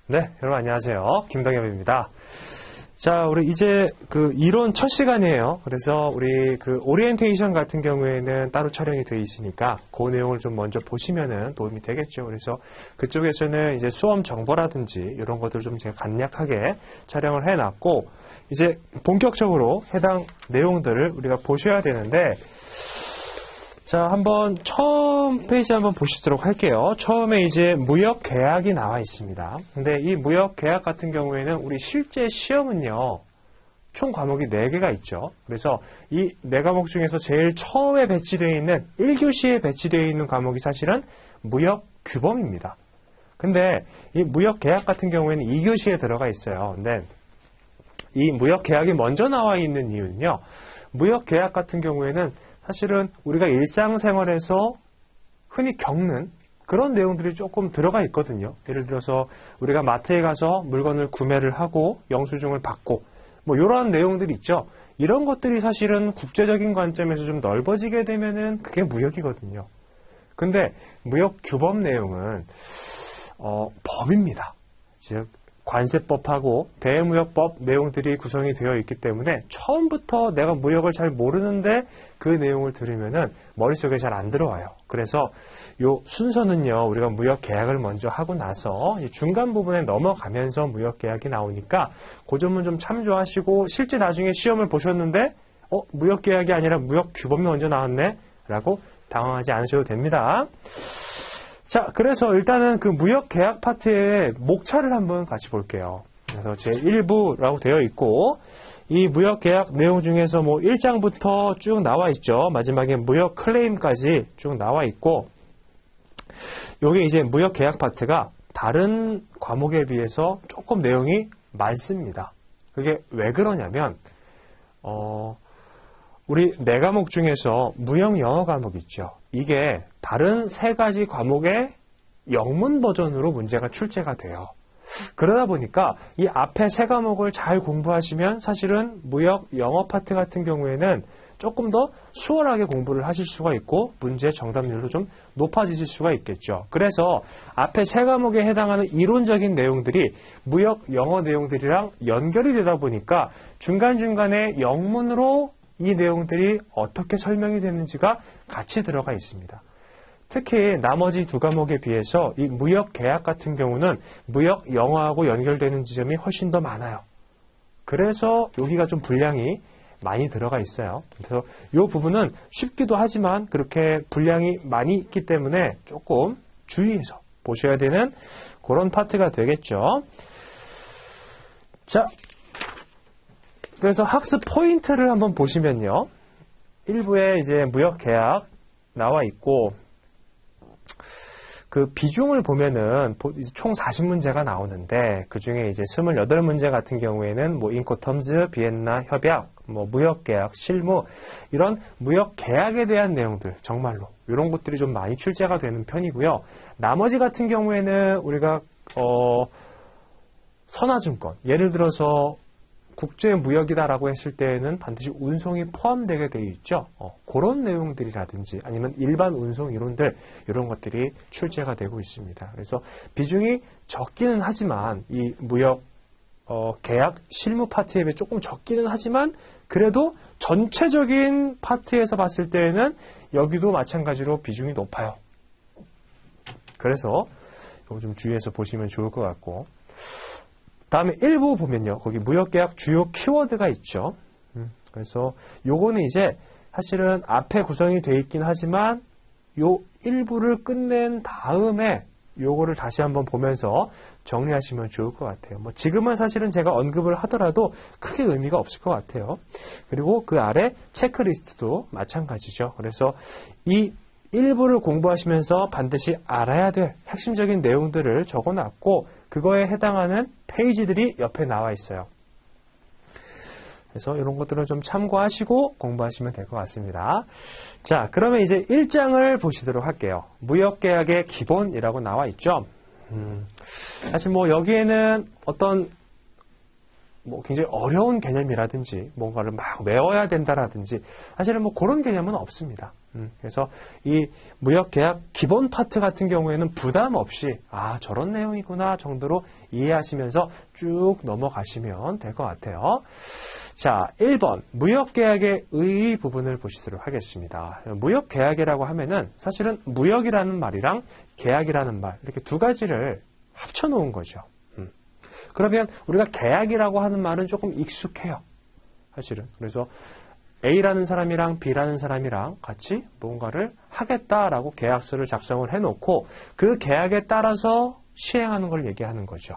네, 여러분 안녕하세요. 김동엽입니다. 자, 우리 이제 그 이론 첫 시간이에요. 그래서 우리 그 오리엔테이션 같은 경우에는 따로 촬영이 되어 있으니까 그 내용을 좀 먼저 보시면은 도움이 되겠죠. 그래서 그쪽에서는 이제 수험 정보라든지 이런 것들 좀 제가 간략하게 촬영을 해놨고, 이제 본격적으로 해당 내용들을 우리가 보셔야 되는데, 자, 한번 처음 페이지 한번 보시도록 할게요. 처음에 이제 무역 계약이 나와 있습니다. 근데 이 무역 계약 같은 경우에는 우리 실제 시험은요, 총 과목이 4개가 있죠. 그래서 이 4과목 중에서 제일 처음에 배치되어 있는 1교시에 배치되어 있는 과목이 사실은 무역 규범입니다. 근데 이 무역 계약 같은 경우에는 2교시에 들어가 있어요. 근데 이 무역 계약이 먼저 나와 있는 이유는요, 무역 계약 같은 경우에는 사실은 우리가 일상생활에서 흔히 겪는 그런 내용들이 조금 들어가 있거든요. 예를 들어서 우리가 마트에 가서 물건을 구매를 하고 영수증을 받고 뭐 이런 내용들이 있죠. 이런 것들이 사실은 국제적인 관점에서 좀 넓어지게 되면은 그게 무역이거든요. 근데 무역 규범 내용은 법입니다. 즉 관세법하고 대무역법 내용들이 구성이 되어 있기 때문에 처음부터 내가 무역을 잘 모르는데 그 내용을 들으면은 머릿속에 잘 안 들어와요. 그래서 요 순서는요, 우리가 무역 계약을 먼저 하고 나서 중간 부분에 넘어가면서 무역 계약이 나오니까 그 점은 좀 참조하시고, 실제 나중에 시험을 보셨는데 무역 계약이 아니라 무역 규범이 먼저 나왔네 라고 당황하지 않으셔도 됩니다. 자, 그래서 일단은 그 무역 계약 파트의 목차를 한번 같이 볼게요. 그래서 제1부라고 되어 있고, 이 무역 계약 내용 중에서 뭐 1장부터 쭉 나와 있죠. 마지막에 무역 클레임까지 쭉 나와 있고, 요게 이제 무역 계약 파트가 다른 과목에 비해서 조금 내용이 많습니다. 그게 왜 그러냐면, 우리 4과목 중에서 무역 영어 과목 있죠. 이게 다른 3가지 과목의 영문 버전으로 문제가 출제가 돼요. 그러다 보니까 이 앞에 3과목을 잘 공부하시면 사실은 무역 영어 파트 같은 경우에는 조금 더 수월하게 공부를 하실 수가 있고 문제 정답률도 좀 높아지실 수가 있겠죠. 그래서 앞에 3과목에 해당하는 이론적인 내용들이 무역 영어 내용들이랑 연결이 되다 보니까 중간중간에 영문으로 이 내용들이 어떻게 설명이 되는지가 같이 들어가 있습니다. 특히 나머지 2과목에 비해서 이 무역 계약 같은 경우는 무역 영어하고 연결되는 지점이 훨씬 더 많아요. 그래서 여기가 좀 분량이 많이 들어가 있어요. 그래서 이 부분은 쉽기도 하지만 그렇게 분량이 많이 있기 때문에 조금 주의해서 보셔야 되는 그런 파트가 되겠죠. 자, 그래서 학습 포인트를 한번 보시면요. 1부에 이제 무역 계약 나와 있고, 그 비중을 보면은 총 40문제가 나오는데, 그 중에 이제 28문제 같은 경우에는 뭐 인코텀즈, 비엔나 협약, 뭐 무역 계약, 실무, 이런 무역 계약에 대한 내용들, 정말로 이런 것들이 좀 많이 출제가 되는 편이고요. 나머지 같은 경우에는 우리가 선화증권, 예를 들어서 국제무역이다라고 했을 때에는 반드시 운송이 포함되게 되어 있죠. 그런 내용들이라든지 아니면 일반 운송 이론들, 이런 것들이 출제가 되고 있습니다. 그래서 비중이 적기는 하지만 이 무역 계약 실무 파트에 비해 조금 적기는 하지만 그래도 전체적인 파트에서 봤을 때에는 여기도 마찬가지로 비중이 높아요. 그래서 이거 좀 주의해서 보시면 좋을 것 같고, 다음에 1부 보면요. 거기 무역계약 주요 키워드가 있죠. 그래서 요거는 이제 사실은 앞에 구성이 되어 있긴 하지만 요 1부를 끝낸 다음에 요거를 다시 한번 보면서 정리하시면 좋을 것 같아요. 뭐 지금은 사실은 제가 언급을 하더라도 크게 의미가 없을 것 같아요. 그리고 그 아래 체크리스트도 마찬가지죠. 그래서 이 1부를 공부하시면서 반드시 알아야 될 핵심적인 내용들을 적어놨고, 그거에 해당하는 페이지들이 옆에 나와 있어요. 그래서 이런 것들은 좀 참고하시고 공부하시면 될 것 같습니다. 자, 그러면 이제 1장을 보시도록 할게요. 무역계약의 기본이라고 나와 있죠. 사실 뭐 여기에는 어떤 뭐 굉장히 어려운 개념이라든지 뭔가를 막 외워야 된다라든지 사실은 뭐 그런 개념은 없습니다. 그래서 이 무역계약 기본 파트 같은 경우에는 부담 없이 저런 내용이구나 정도로 이해하시면서 쭉 넘어가시면 될 것 같아요. 자, 1번 무역계약의 의 부분을 보시도록 하겠습니다. 무역계약이라고 하면은 사실은 무역이라는 말이랑 계약이라는 말 이렇게 두 가지를 합쳐놓은 거죠. 그러면 우리가 계약이라고 하는 말은 조금 익숙해요. 사실은. 그래서 A라는 사람이랑 B라는 사람이랑 같이 뭔가를 하겠다라고 계약서를 작성을 해놓고 그 계약에 따라서 시행하는 걸 얘기하는 거죠.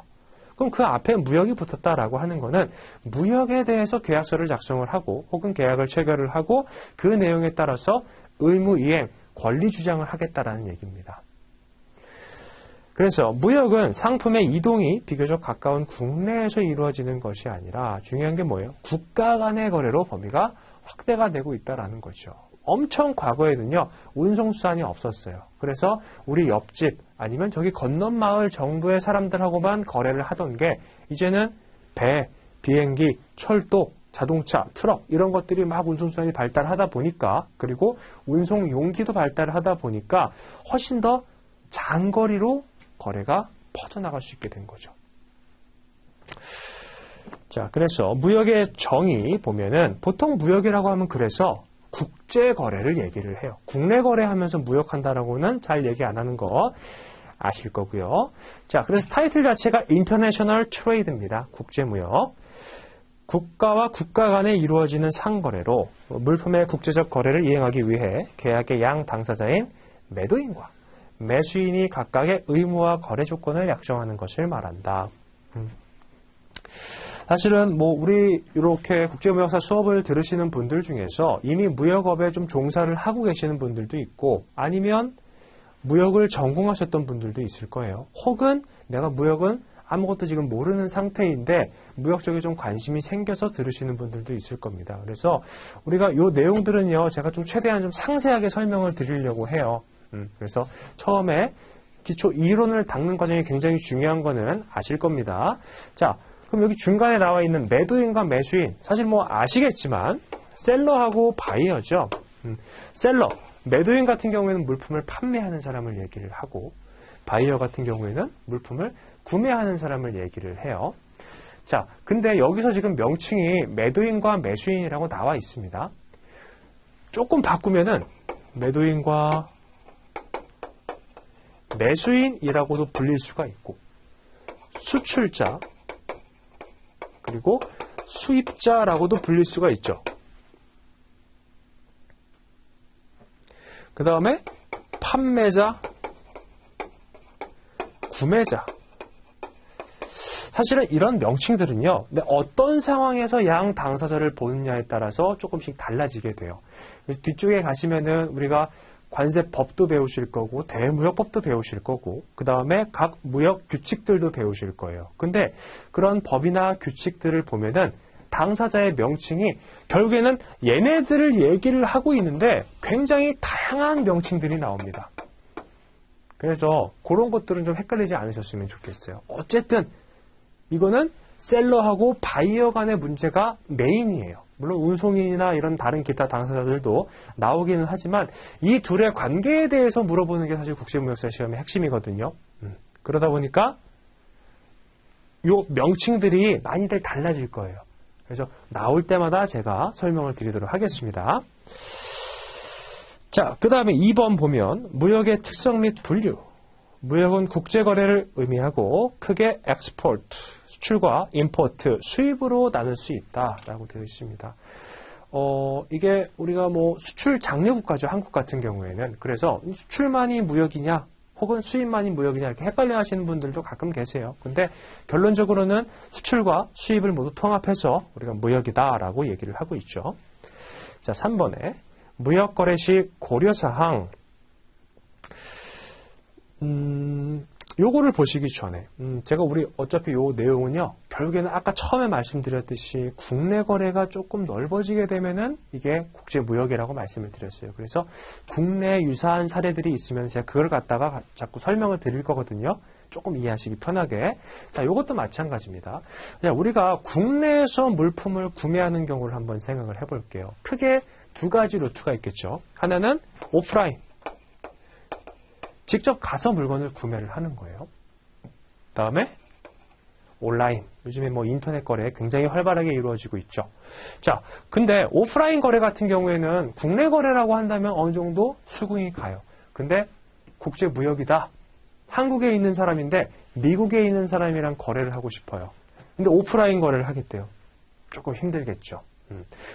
그럼 그 앞에 무역이 붙었다라고 하는 거는 무역에 대해서 계약서를 작성을 하고 혹은 계약을 체결을 하고 그 내용에 따라서 의무 이행, 권리 주장을 하겠다라는 얘기입니다. 그래서 무역은 상품의 이동이 비교적 가까운 국내에서 이루어지는 것이 아니라 중요한 게 뭐예요? 국가 간의 거래로 범위가 확대가 되고 있다는 거죠. 엄청 과거에는요. 운송수단이 없었어요. 그래서 우리 옆집 아니면 저기 건넌 마을 정도의 사람들하고만 거래를 하던 게 이제는 배, 비행기, 철도, 자동차, 트럭 이런 것들이 막 운송수단이 발달하다 보니까 그리고 운송 용기도 발달하다 보니까 훨씬 더 장거리로 거래가 퍼져나갈 수 있게 된 거죠. 자, 그래서 무역의 정의 보면은 보통 무역이라고 하면 그래서 국제 거래를 얘기를 해요. 국내 거래하면서 무역한다라고는 잘 얘기 안 하는 거 아실 거고요. 자, 그래서 타이틀 자체가 International Trade입니다. 국제 무역. 국가와 국가 간에 이루어지는 상거래로 물품의 국제적 거래를 이행하기 위해 계약의 양 당사자인 매도인과 매수인이 각각의 의무와 거래 조건을 약정하는 것을 말한다. 사실은 뭐 우리 이렇게 국제무역사 수업을 들으시는 분들 중에서 이미 무역업에 좀 종사를 하고 계시는 분들도 있고 아니면 무역을 전공하셨던 분들도 있을 거예요. 혹은 내가 무역은 아무것도 지금 모르는 상태인데 무역 쪽에 좀 관심이 생겨서 들으시는 분들도 있을 겁니다. 그래서 우리가 이 내용들은요, 제가 좀 최대한 좀 상세하게 설명을 드리려고 해요. 그래서 처음에 기초 이론을 닦는 과정이 굉장히 중요한 거는 아실 겁니다. 자, 그럼 여기 중간에 나와 있는 매도인과 매수인, 사실 뭐 아시겠지만 셀러하고 바이어죠. 셀러, 매도인 같은 경우에는 물품을 판매하는 사람을 얘기를 하고 바이어 같은 경우에는 물품을 구매하는 사람을 얘기를 해요. 자, 근데 여기서 지금 명칭이 매도인과 매수인이라고 나와 있습니다. 조금 바꾸면은 매도인과 매수인이라고도 불릴 수가 있고 수출자 그리고 수입자라고도 불릴 수가 있죠. 그 다음에 판매자, 구매자. 사실은 이런 명칭들은요, 어떤 상황에서 양 당사자를 보느냐에 따라서 조금씩 달라지게 돼요. 그래서 뒤쪽에 가시면은 우리가 관세법도 배우실 거고 대무역법도 배우실 거고 그 다음에 각 무역 규칙들도 배우실 거예요. 근데 그런 법이나 규칙들을 보면은 당사자의 명칭이 결국에는 얘네들을 얘기를 하고 있는데 굉장히 다양한 명칭들이 나옵니다. 그래서 그런 것들은 좀 헷갈리지 않으셨으면 좋겠어요. 어쨌든 이거는 셀러하고 바이어 간의 문제가 메인이에요. 물론 운송인이나 이런 다른 기타 당사자들도 나오기는 하지만 이 둘의 관계에 대해서 물어보는 게 사실 국제무역사 시험의 핵심이거든요. 그러다 보니까 요 명칭들이 많이들 달라질 거예요. 그래서 나올 때마다 제가 설명을 드리도록 하겠습니다. 자, 그 다음에 2번 보면 무역의 특성 및 분류. 무역은 국제거래를 의미하고 크게 엑스포트, 수출과 임포트, 수입으로 나눌 수 있다라고 되어 있습니다. 이게 우리가 뭐 수출 장려 국가죠. 한국 같은 경우에는. 그래서 수출만이 무역이냐 혹은 수입만이 무역이냐 이렇게 헷갈려 하시는 분들도 가끔 계세요. 근데 결론적으로는 수출과 수입을 모두 통합해서 우리가 무역이다라고 얘기를 하고 있죠. 자, 3번에 무역거래 시 고려사항. 요거를 보시기 전에 제가 우리 어차피 요 내용은요 결국에는 아까 처음에 말씀드렸듯이 국내 거래가 조금 넓어지게 되면은 이게 국제무역이라고 말씀을 드렸어요. 그래서 국내 유사한 사례들이 있으면 제가 그걸 갖다가 자꾸 설명을 드릴 거거든요. 조금 이해하시기 편하게. 자, 이것도 마찬가지입니다. 그냥 우리가 국내에서 물품을 구매하는 경우를 한번 생각을 해볼게요. 크게 두 가지 루트가 있겠죠. 하나는 오프라인. 직접 가서 물건을 구매를 하는 거예요. 다음에 온라인. 요즘에 뭐 인터넷 거래 굉장히 활발하게 이루어지고 있죠. 자, 근데 오프라인 거래 같은 경우에는 국내 거래라고 한다면 어느 정도 수긍이 가요. 근데 국제 무역이다. 한국에 있는 사람인데 미국에 있는 사람이랑 거래를 하고 싶어요. 근데 오프라인 거래를 하겠대요. 조금 힘들겠죠.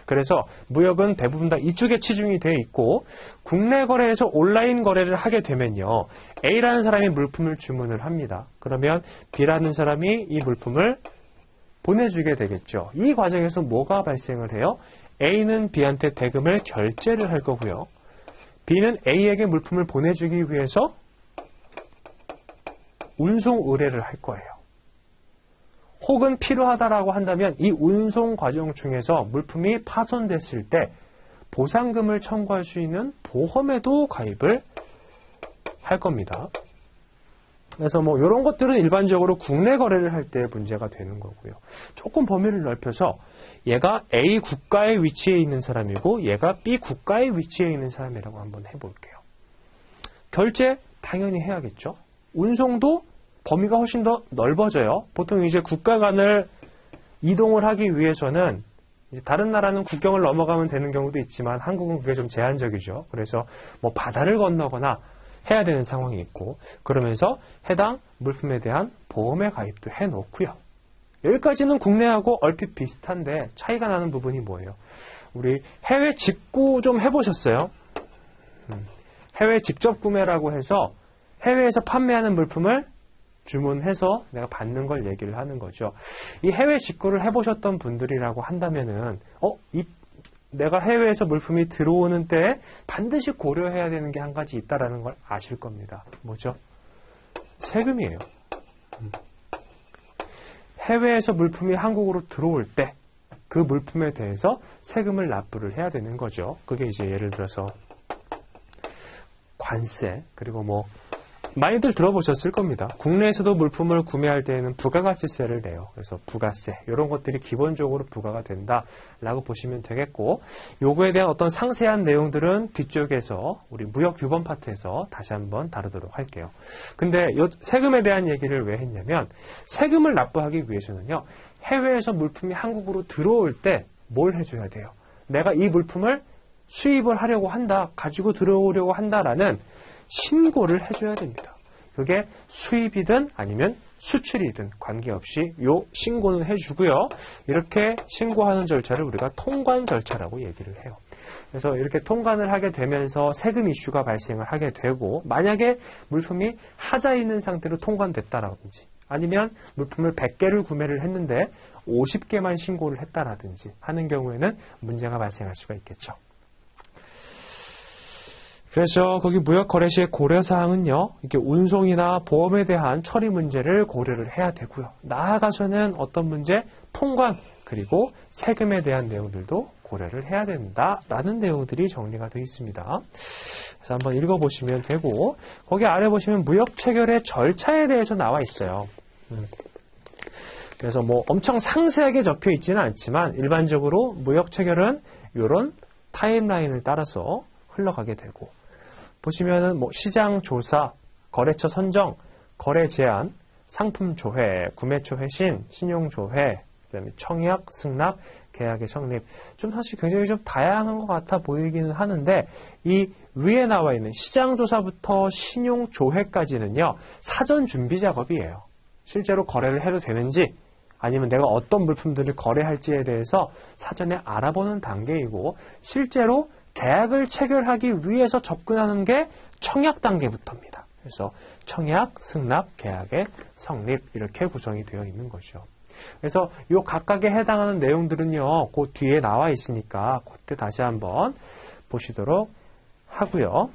그래서 무역은 대부분 다 이쪽에 치중이 되어 있고 국내 거래에서 온라인 거래를 하게 되면요. A라는 사람이 물품을 주문을 합니다. 그러면 B라는 사람이 이 물품을 보내주게 되겠죠. 이 과정에서 뭐가 발생을 해요? A는 B한테 대금을 결제를 할 거고요. B는 A에게 물품을 보내주기 위해서 운송 의뢰를 할 거예요. 혹은 필요하다라고 한다면 이 운송 과정 중에서 물품이 파손됐을 때 보상금을 청구할 수 있는 보험에도 가입을 할 겁니다. 그래서 뭐 이런 것들은 일반적으로 국내 거래를 할 때 문제가 되는 거고요. 조금 범위를 넓혀서 얘가 A 국가에 위치해 있는 사람이고 얘가 B 국가에 위치해 있는 사람이라고 한번 해볼게요. 결제 당연히 해야겠죠. 운송도 범위가 훨씬 더 넓어져요. 보통 이제 국가 간을 이동을 하기 위해서는 이제 다른 나라는 국경을 넘어가면 되는 경우도 있지만 한국은 그게 좀 제한적이죠. 그래서 뭐 바다를 건너거나 해야 되는 상황이 있고 그러면서 해당 물품에 대한 보험에 가입도 해놓고요. 여기까지는 국내하고 얼핏 비슷한데 차이가 나는 부분이 뭐예요? 우리 해외 직구 좀 해보셨어요? 해외 직접 구매라고 해서 해외에서 판매하는 물품을 주문해서 내가 받는 걸 얘기를 하는 거죠. 이 해외 직구를 해보셨던 분들이라고 한다면은 내가 해외에서 물품이 들어오는 때 반드시 고려해야 되는 게 한 가지 있다라는 걸 아실 겁니다. 뭐죠? 세금이에요. 해외에서 물품이 한국으로 들어올 때 그 물품에 대해서 세금을 납부를 해야 되는 거죠. 그게 이제 예를 들어서 관세, 그리고 뭐 많이들 들어보셨을 겁니다. 국내에서도 물품을 구매할 때에는 부가가치세를 내요. 그래서 부가세, 이런 것들이 기본적으로 부과가 된다라고 보시면 되겠고, 요거에 대한 어떤 상세한 내용들은 뒤쪽에서 우리 무역 규범 파트에서 다시 한번 다루도록 할게요. 근데 요 세금에 대한 얘기를 왜 했냐면, 세금을 납부하기 위해서는요, 해외에서 물품이 한국으로 들어올 때 뭘 해줘야 돼요? 내가 이 물품을 수입을 하려고 한다, 가지고 들어오려고 한다라는 신고를 해줘야 됩니다. 그게 수입이든 아니면 수출이든 관계없이 요 신고는 해주고요. 이렇게 신고하는 절차를 우리가 통관 절차라고 얘기를 해요. 그래서 이렇게 통관을 하게 되면서 세금 이슈가 발생을 하게 되고, 만약에 물품이 하자 있는 상태로 통관됐다라든지 아니면 물품을 100개를 구매를 했는데 50개만 신고를 했다라든지 하는 경우에는 문제가 발생할 수가 있겠죠. 그래서 거기 무역거래 시의 고려사항은요, 이렇게 운송이나 보험에 대한 처리 문제를 고려를 해야 되고요. 나아가서는 어떤 문제? 통관, 그리고 세금에 대한 내용들도 고려를 해야 된다라는 내용들이 정리가 되어 있습니다. 그래서 한번 읽어보시면 되고, 거기 아래 보시면 무역 체결의 절차에 대해서 나와 있어요. 그래서 뭐 엄청 상세하게 적혀 있지는 않지만 일반적으로 무역 체결은 이런 타임라인을 따라서 흘러가게 되고, 보시면은 뭐 시장 조사, 거래처 선정, 거래 제한, 상품 조회, 구매처 회신, 신용 조회, 그다음에 청약, 승낙, 계약의 성립. 좀 사실 굉장히 좀 다양한 것 같아 보이기는 하는데, 이 위에 나와 있는 시장 조사부터 신용 조회까지는요, 사전 준비 작업이에요. 실제로 거래를 해도 되는지, 아니면 내가 어떤 물품들을 거래할지에 대해서 사전에 알아보는 단계이고, 실제로 계약을 체결하기 위해서 접근하는 게 청약 단계부터입니다. 그래서 청약, 승낙, 계약의 성립, 이렇게 구성이 되어 있는 거죠. 그래서 이 각각에 해당하는 내용들은요, 그 뒤에 나와 있으니까 그때 다시 한번 보시도록 하고요.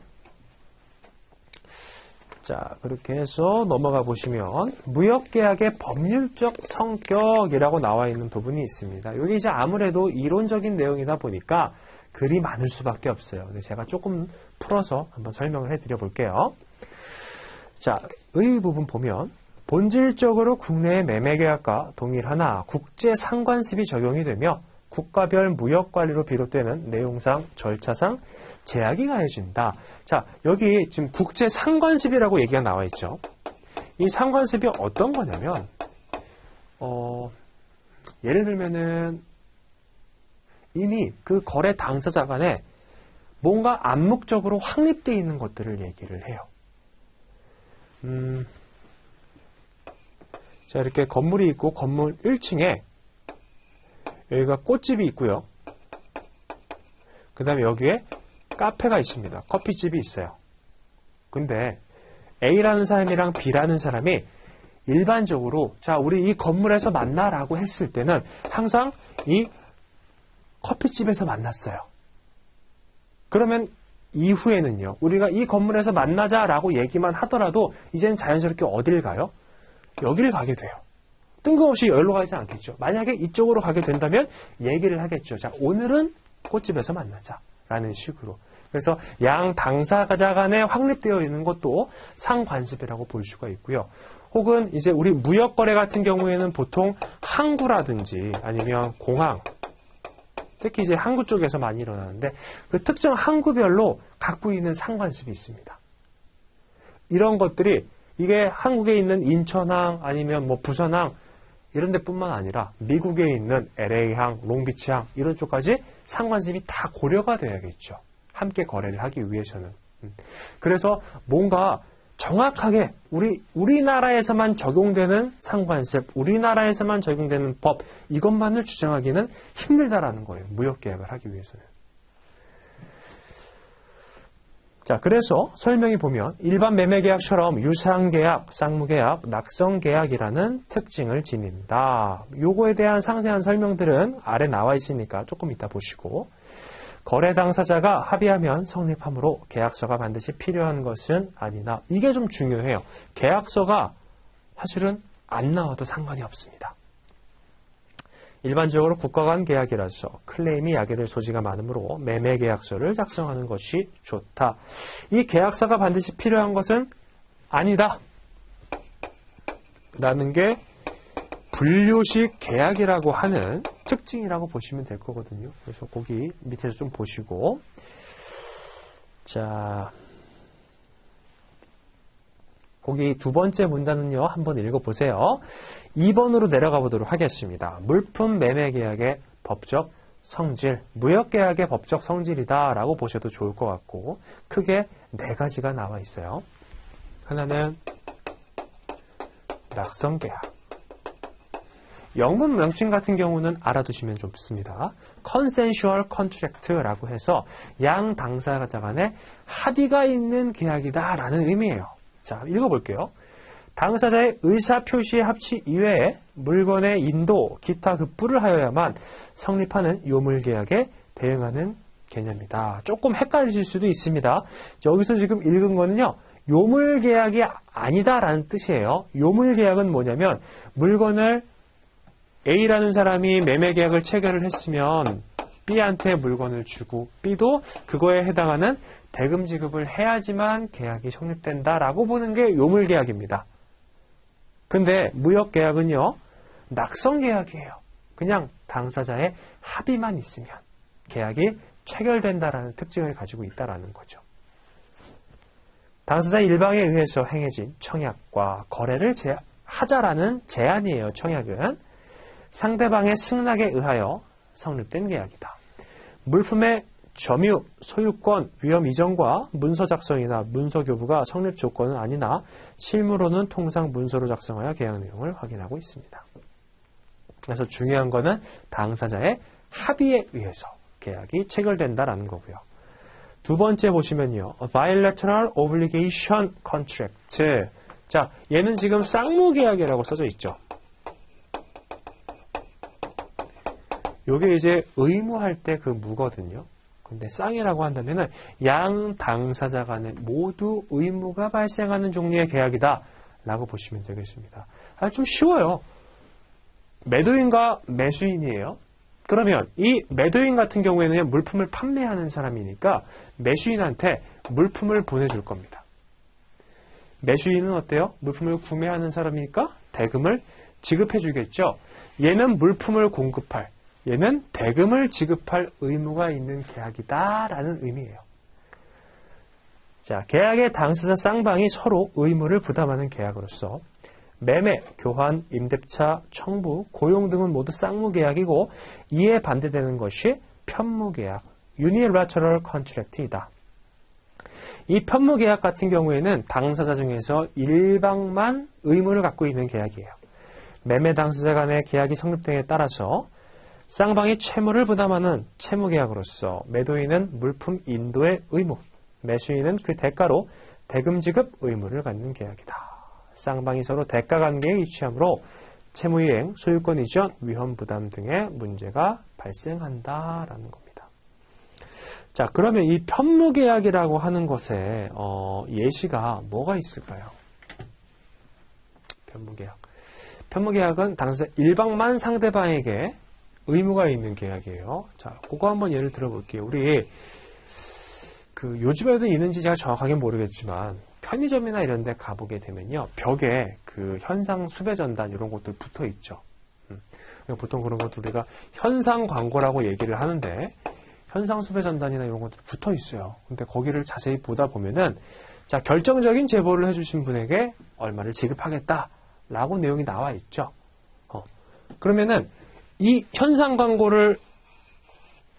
자, 그렇게 해서 넘어가 보시면 무역계약의 법률적 성격이라고 나와 있는 부분이 있습니다. 여기 이제 아무래도 이론적인 내용이다 보니까 글이 많을 수밖에 없어요. 근데 제가 조금 풀어서 한번 설명을 해드려 볼게요. 자, 의 부분 보면 본질적으로 국내의 매매계약과 동일하나 국제상관습이 적용이 되며 국가별 무역관리로 비롯되는 내용상, 절차상 제약이 가해진다. 자, 여기 지금 국제상관습이라고 얘기가 나와 있죠. 이 상관습이 어떤 거냐면 예를 들면은 이미 그 거래 당사자 간에 뭔가 암묵적으로 확립되어 있는 것들을 얘기를 해요. 자, 이렇게 건물이 있고 건물 1층에 여기가 꽃집이 있고요. 그 다음에 여기에 카페가 있습니다. 커피집이 있어요. 근데 A라는 사람이랑 B라는 사람이 일반적으로 자, 우리 이 건물에서 만나라고 했을 때는 항상 이 커피집에서 만났어요. 그러면 이후에는요, 우리가 이 건물에서 만나자라고 얘기만 하더라도 이제는 자연스럽게 어딜 가요? 여기를 가게 돼요. 뜬금없이 여기로 가지 않겠죠. 만약에 이쪽으로 가게 된다면 얘기를 하겠죠. 자, 오늘은 꽃집에서 만나자라는 식으로. 그래서 양 당사자 간에 확립되어 있는 것도 상관습이라고 볼 수가 있고요. 혹은 이제 우리 무역거래 같은 경우에는 보통 항구라든지 아니면 공항, 특히 이제 항구 쪽에서 많이 일어나는데 그 특정 항구별로 갖고 있는 상관습이 있습니다. 이런 것들이 이게 한국에 있는 인천항 아니면 뭐 부산항 이런 데뿐만 아니라 미국에 있는 LA항, 롱비치항 이런 쪽까지 상관습이 다 고려가 돼야겠죠. 함께 거래를 하기 위해서는. 그래서 뭔가 정확하게 우리나라에서만 적용되는 상관습, 우리나라에서만 적용되는 법 이것만을 주장하기는 힘들다라는 거예요. 무역계약을 하기 위해서는. 자, 그래서 설명이 보면 일반 매매계약처럼 유상계약, 쌍무계약, 낙성계약이라는 특징을 지닌다. 요거에 대한 상세한 설명들은 아래 나와 있으니까 조금 이따 보시고 거래 당사자가 합의하면 성립하므로 계약서가 반드시 필요한 것은 아니나 이게 좀 중요해요. 계약서가 사실은 안 나와도 상관이 없습니다. 일반적으로 국가 간 계약이라서 클레임이 야기될 소지가 많으므로 매매계약서를 작성하는 것이 좋다. 이 계약서가 반드시 필요한 것은 아니다. 라는 게 분류식 계약이라고 하는 특징이라고 보시면 될 거거든요. 그래서 거기 밑에서 좀 보시고 자, 거기 두 번째 문단은요. 한번 읽어보세요. 2번으로 내려가 보도록 하겠습니다. 물품 매매 계약의 법적 성질, 무역 계약의 법적 성질이다 라고 보셔도 좋을 것 같고 크게 네 가지가 나와 있어요. 하나는 낙성 계약. 영문 명칭 같은 경우는 알아두시면 좋습니다. consensual contract라고 해서 양 당사자 간에 합의가 있는 계약이다 라는 의미예요. 자, 읽어볼게요. 당사자의 의사표시의 합치 이외에 물건의 인도, 기타 급부를 하여야만 성립하는 요물계약에 대응하는 개념이다. 조금 헷갈리실 수도 있습니다. 여기서 지금 읽은 거는요. 요물계약이 아니다라는 뜻이에요. 요물계약은 뭐냐면 물건을 A라는 사람이 매매계약을 체결을 했으면 B한테 물건을 주고 B도 그거에 해당하는 대금 지급을 해야지만 계약이 성립된다라고 보는 게 요물계약입니다. 근데 무역계약은요. 낙성계약이에요. 그냥 당사자의 합의만 있으면 계약이 체결된다라는 특징을 가지고 있다라는 거죠. 당사자 일방에 의해서 행해진 청약과 거래를 하자라는 제안이에요. 청약은 상대방의 승낙에 의하여 성립된 계약이다. 물품의 점유, 소유권, 위험 이전과 문서 작성이나 문서 교부가 성립 조건은 아니나 실무로는 통상 문서로 작성하여 계약 내용을 확인하고 있습니다. 그래서 중요한 거는 당사자의 합의에 의해서 계약이 체결된다라는 거고요. 두 번째 보시면요. bilateral obligation contract. 자, 얘는 지금 쌍무계약이라고 써져 있죠. 요게 이제 의무할 때 그 무거든요. 근데 쌍이라고 한다면은 양 당사자 간에 모두 의무가 발생하는 종류의 계약이다 라고 보시면 되겠습니다. 좀 쉬워요. 매도인과 매수인이에요. 그러면 이 매도인 같은 경우에는 물품을 판매하는 사람이니까 매수인한테 물품을 보내줄 겁니다. 매수인은 어때요? 물품을 구매하는 사람이니까 대금을 지급해 주겠죠. 얘는 물품을 공급할, 얘는 대금을 지급할 의무가 있는 계약이다라는 의미예요. 자, 계약의 당사자 쌍방이 서로 의무를 부담하는 계약으로서 매매, 교환, 임대차, 청부, 고용 등은 모두 쌍무계약이고 이에 반대되는 것이 편무계약, unilateral contract이다. 이 편무계약 같은 경우에는 당사자 중에서 일방만 의무를 갖고 있는 계약이에요. 매매 당사자 간의 계약이 성립됨에 따라서 쌍방이 채무를 부담하는 채무계약으로서 매도인은 물품 인도의 의무, 매수인은 그 대가로 대금 지급 의무를 갖는 계약이다. 쌍방이 서로 대가 관계에 위치하므로 채무이행, 소유권 이전, 위험 부담 등의 문제가 발생한다라는 겁니다. 자, 그러면 이 편무계약이라고 하는 것에 예시가 뭐가 있을까요? 편무계약. 편무계약은 당사자 일방만 상대방에게 의무가 있는 계약이에요. 자, 그거 한번 예를 들어볼게요. 우리 요즘에도 있는지 제가 정확하게 모르겠지만 편의점이나 이런 데 가보게 되면요. 벽에 그 현상 수배 전단 이런 것들 붙어 있죠. 보통 그런 것들 우리가 현상 광고라고 얘기를 하는데 현상 수배 전단이나 이런 것들 붙어 있어요. 근데 거기를 자세히 보다 보면은 자, 결정적인 제보를 해주신 분에게 얼마를 지급하겠다라고 내용이 나와 있죠. 그러면은 이 현상 광고를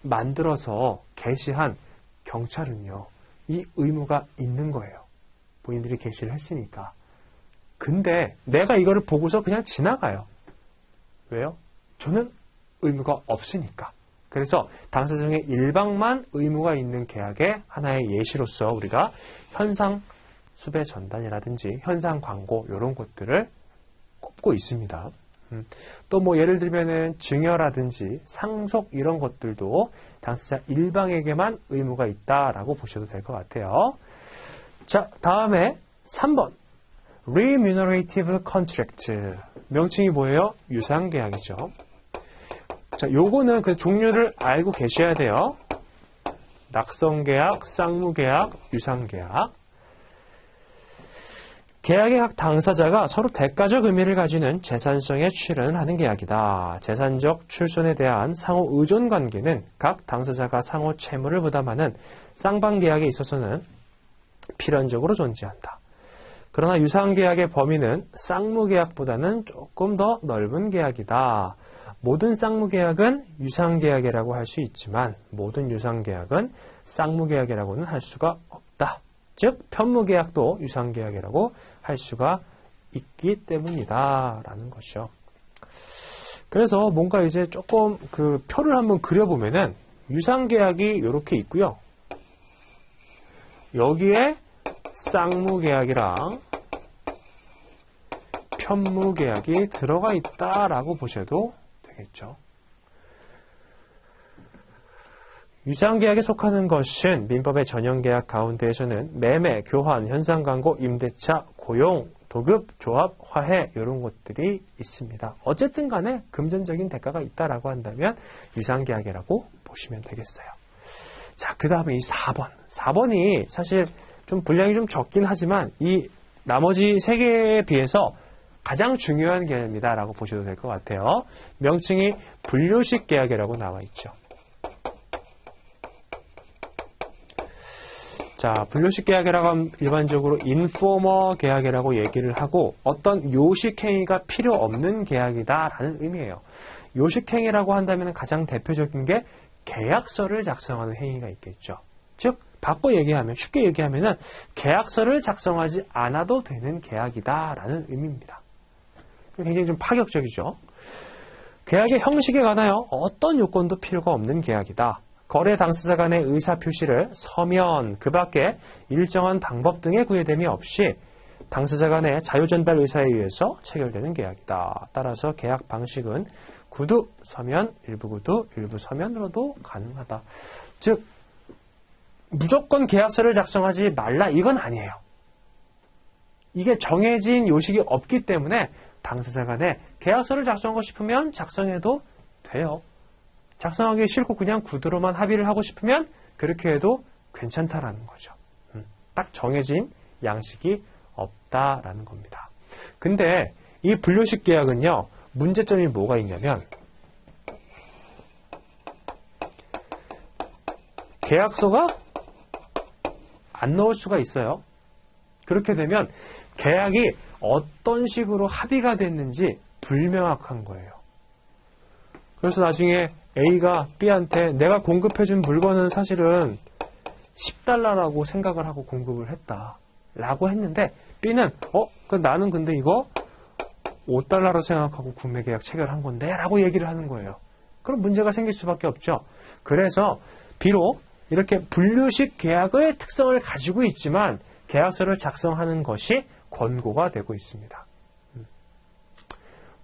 만들어서 게시한 경찰은요, 이 의무가 있는 거예요. 본인들이 게시를 했으니까. 근데 내가 이거를 보고서 그냥 지나가요. 왜요? 저는 의무가 없으니까. 그래서 당사자 중에 일방만 의무가 있는 계약의 하나의 예시로서 우리가 현상 수배 전단이라든지 현상 광고 이런 것들을 꼽고 있습니다. 또 뭐 예를 들면은 증여라든지 상속 이런 것들도 당사자 일방에게만 의무가 있다라고 보셔도 될 것 같아요. 자, 다음에 3번 Remunerative Contract. 명칭이 뭐예요? 유상계약이죠. 자, 요거는 그 종류를 알고 계셔야 돼요. 낙성계약, 쌍무계약, 유상계약. 계약의 각 당사자가 서로 대가적 의미를 가지는 재산성의 출연하는 계약이다. 재산적 출손에 대한 상호 의존 관계는 각 당사자가 상호 채무를 부담하는 쌍방계약에 있어서는 필연적으로 존재한다. 그러나 유상계약의 범위는 쌍무계약보다는 조금 더 넓은 계약이다. 모든 쌍무계약은 유상계약이라고 할 수 있지만 모든 유상계약은 쌍무계약이라고는 할 수가 없다. 즉 편무계약도 유상계약이라고 할 수가 있기 때문이다 라는 것이죠. 그래서 뭔가 이제 조금 그 표를 한번 그려보면은 유상계약이 이렇게 있고요. 여기에 쌍무계약이랑 편무계약이 들어가 있다라고 보셔도 되겠죠. 유상계약에 속하는 것은 민법의 전형계약 가운데에서는 매매, 교환, 현상광고, 임대차, 고용, 도급, 조합, 화해 이런 것들이 있습니다. 어쨌든 간에 금전적인 대가가 있다라고 한다면 유상계약이라고 보시면 되겠어요. 자, 그 다음에 이 4번. 4번이 사실 좀 분량이 좀 적긴 하지만 이 나머지 3개에 비해서 가장 중요한 개념이다 라고 보셔도 될 것 같아요. 명칭이 분료식 계약이라고 나와 있죠. 자, 분료식 계약이라고 하면 일반적으로 인포머 계약이라고 얘기를 하고 어떤 요식행위가 필요 없는 계약이다라는 의미예요. 요식행위라고 한다면 가장 대표적인 게 계약서를 작성하는 행위가 있겠죠. 즉, 바꿔 얘기하면, 쉽게 얘기하면은 계약서를 작성하지 않아도 되는 계약이다라는 의미입니다. 굉장히 좀 파격적이죠. 계약의 형식에 관하여 어떤 요건도 필요가 없는 계약이다. 거래 당사자 간의 의사표시를 서면, 그 밖에 일정한 방법 등의 구애됨이 없이 당사자 간의 자유전달 의사에 의해서 체결되는 계약이다. 따라서 계약 방식은 구두, 서면, 일부 구두, 일부 서면으로도 가능하다. 즉, 무조건 계약서를 작성하지 말라 이건 아니에요. 이게 정해진 요식이 없기 때문에 당사자 간에 계약서를 작성하고 싶으면 작성해도 돼요. 작성하기 싫고 그냥 구두로만 합의를 하고 싶으면 그렇게 해도 괜찮다라는 거죠. 딱 정해진 양식이 없다라는 겁니다. 근데 이 분류식 계약은요, 문제점이 뭐가 있냐면 계약서가 안 넣을 수가 있어요. 그렇게 되면 계약이 어떤 식으로 합의가 됐는지 불명확한 거예요. 그래서 나중에 A가 B한테 내가 공급해준 물건은 사실은 $10라고 생각을 하고 공급을 했다 라고 했는데 B는 나는 근데 이거 $5로 생각하고 구매 계약 체결한 건데 라고 얘기를 하는 거예요. 그럼 문제가 생길 수밖에 없죠. 그래서 비록 이렇게 분류식 계약의 특성을 가지고 있지만 계약서를 작성하는 것이 권고가 되고 있습니다.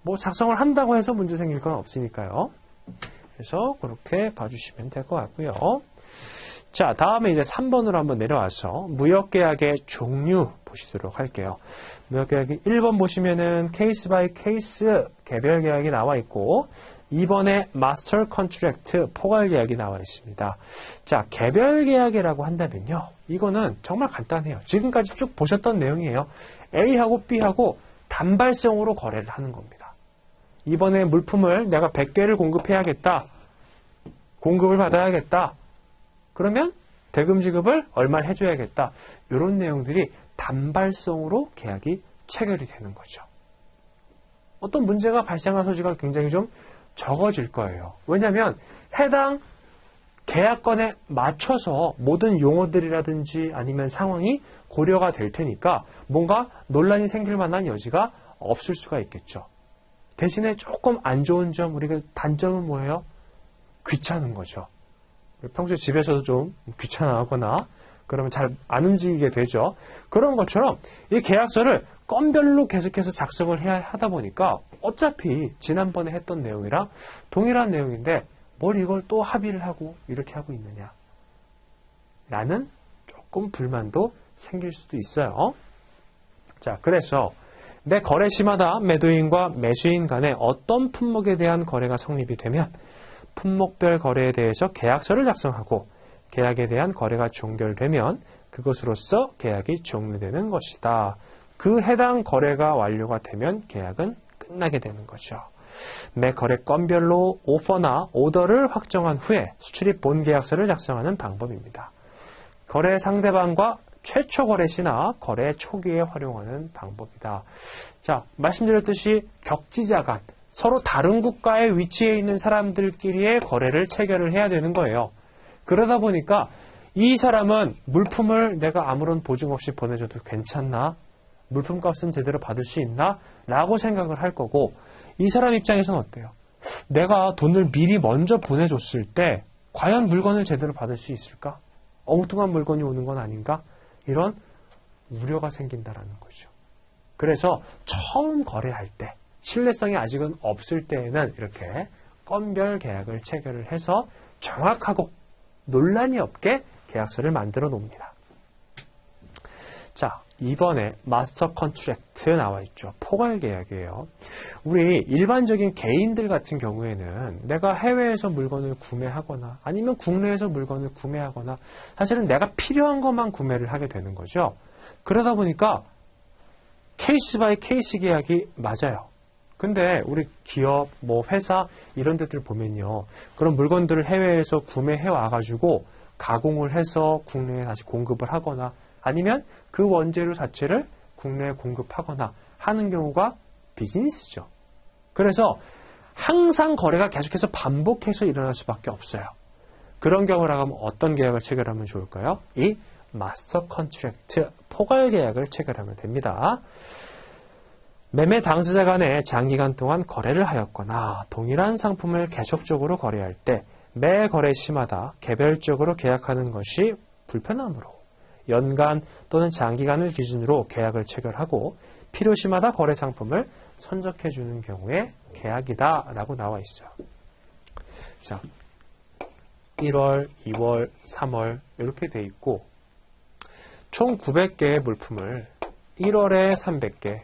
뭐 작성을 한다고 해서 문제 생길 건 없으니까요. 그래서 그렇게 봐주시면 될 것 같고요. 자, 다음에 이제 3번으로 한번 내려와서 무역계약의 종류 보시도록 할게요. 무역계약이 1번 보시면은 케이스 바이 케이스 개별 계약이 나와 있고 2번에 마스터 컨트랙트 포괄 계약이 나와 있습니다. 자, 개별 계약이라고 한다면요. 이거는 정말 간단해요. 지금까지 쭉 보셨던 내용이에요. A하고 B하고 단발성으로 거래를 하는 겁니다. 이번에 물품을 내가 100개를 공급해야겠다. 공급을 받아야겠다. 그러면 대금 지급을 얼마를 해줘야겠다. 이런 내용들이 단발성으로 계약이 체결이 되는 거죠. 어떤 문제가 발생할 소지가 굉장히 좀 적어질 거예요. 왜냐하면 해당 계약건에 맞춰서 모든 용어들이라든지 아니면 상황이 고려가 될 테니까 뭔가 논란이 생길 만한 여지가 없을 수가 있겠죠. 대신에 조금 안 좋은 점, 우리가 단점은 뭐예요? 귀찮은 거죠. 평소에 집에서도 좀 귀찮아하거나 그러면 잘 안 움직이게 되죠. 그런 것처럼 이 계약서를 건별로 계속해서 작성을 해야 하다 보니까 어차피 지난번에 했던 내용이랑 동일한 내용인데 뭘 이걸 또 합의를 하고 이렇게 하고 있느냐 라는 조금 불만도 생길 수도 있어요. 자, 그래서 매 거래시마다 매도인과 매수인 간에 어떤 품목에 대한 거래가 성립이 되면 품목별 거래에 대해서 계약서를 작성하고 계약에 대한 거래가 종결되면 그것으로써 계약이 종료되는 것이다. 그 해당 거래가 완료가 되면 계약은 끝나게 되는 거죠. 매 거래 건별로 오퍼나 오더를 확정한 후에 수출입 본 계약서를 작성하는 방법입니다. 거래 상대방과 최초 거래 시나 거래 초기에 활용하는 방법이다. 자, 말씀드렸듯이 격지자 간 서로 다른 국가에 위치해 있는 사람들끼리의 거래를 체결을 해야 되는 거예요. 그러다 보니까 이 사람은 물품을 내가 아무런 보증 없이 보내줘도 괜찮나? 물품값은 제대로 받을 수 있나? 라고 생각을 할 거고 이 사람 입장에서는 어때요? 내가 돈을 미리 먼저 보내줬을 때 과연 물건을 제대로 받을 수 있을까? 엉뚱한 물건이 오는 건 아닌가? 이런 우려가 생긴다라는 거죠. 그래서 처음 거래할 때 신뢰성이 아직은 없을 때에는 이렇게 건별 계약을 체결을 해서 정확하고 논란이 없게 계약서를 만들어 놓습니다. 자, 이번에 마스터 컨트랙트 나와 있죠. 포괄 계약이에요. 우리 일반적인 개인들 같은 경우에는 내가 해외에서 물건을 구매하거나 아니면 국내에서 물건을 구매하거나 사실은 내가 필요한 것만 구매를 하게 되는 거죠. 그러다 보니까 케이스 바이 케이스 계약이 맞아요. 근데 우리 기업, 회사 이런 데들 보면요. 그런 물건들을 해외에서 구매해 와가지고 가공을 해서 국내에 다시 공급을 하거나 아니면 그 원재료 자체를 국내에 공급하거나 하는 경우가 비즈니스죠. 그래서 항상 거래가 계속해서 반복해서 일어날 수밖에 없어요. 그런 경우라고 하면 어떤 계약을 체결하면 좋을까요? 이 마스터 컨트랙트 포괄 계약을 체결하면 됩니다. 매매 당사자 간에 장기간 동안 거래를 하였거나 동일한 상품을 계속적으로 거래할 때 매 거래 시마다 개별적으로 계약하는 것이 불편하므로 연간 또는 장기간을 기준으로 계약을 체결하고 필요시마다 거래 상품을 선적해 주는 경우에 계약이다 라고 나와 있어요. 자, 1월, 2월, 3월 이렇게 돼 있고 총 900개의 물품을 1월에 300개,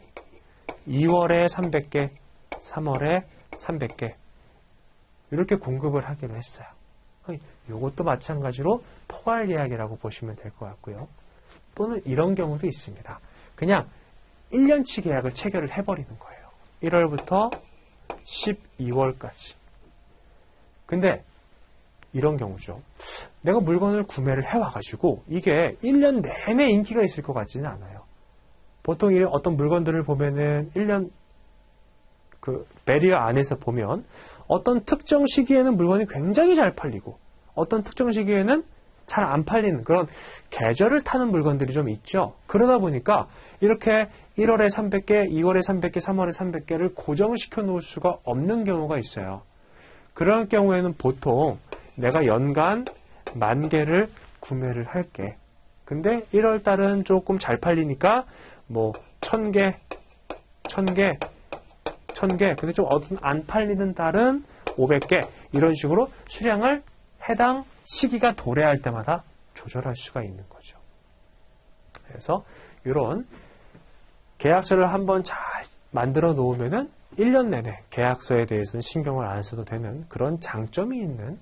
2월에 300개, 3월에 300개 이렇게 공급을 하기로 했어요. 이것도 마찬가지로 포괄 계약이라고 보시면 될 것 같고요. 또는 이런 경우도 있습니다. 그냥 1년치 계약을 체결을 해버리는 거예요. 1월부터 12월까지. 근데 이런 경우죠. 내가 물건을 구매를 해와가지고 이게 1년 내내 인기가 있을 것 같지는 않아요. 보통 어떤 물건들을 보면은 1년 그 배리어 안에서 보면 어떤 특정 시기에는 물건이 굉장히 잘 팔리고 어떤 특정 시기에는 잘 안 팔리는 그런 계절을 타는 물건들이 좀 있죠. 그러다 보니까 이렇게 1월에 300개, 2월에 300개, 3월에 300개를 고정시켜 놓을 수가 없는 경우가 있어요. 그런 경우에는 보통 내가 연간 10,000개를 구매를 할게. 근데 1월 달은 조금 잘 팔리니까 뭐 1,000개, 1,000개, 1,000개. 근데 좀 안 팔리는 달은 500개. 이런 식으로 수량을 해당 시기가 도래할 때마다 조절할 수가 있는 거죠. 그래서 이런 계약서를 한번 잘 만들어 놓으면은 1년 내내 계약서에 대해서는 신경을 안 써도 되는 그런 장점이 있는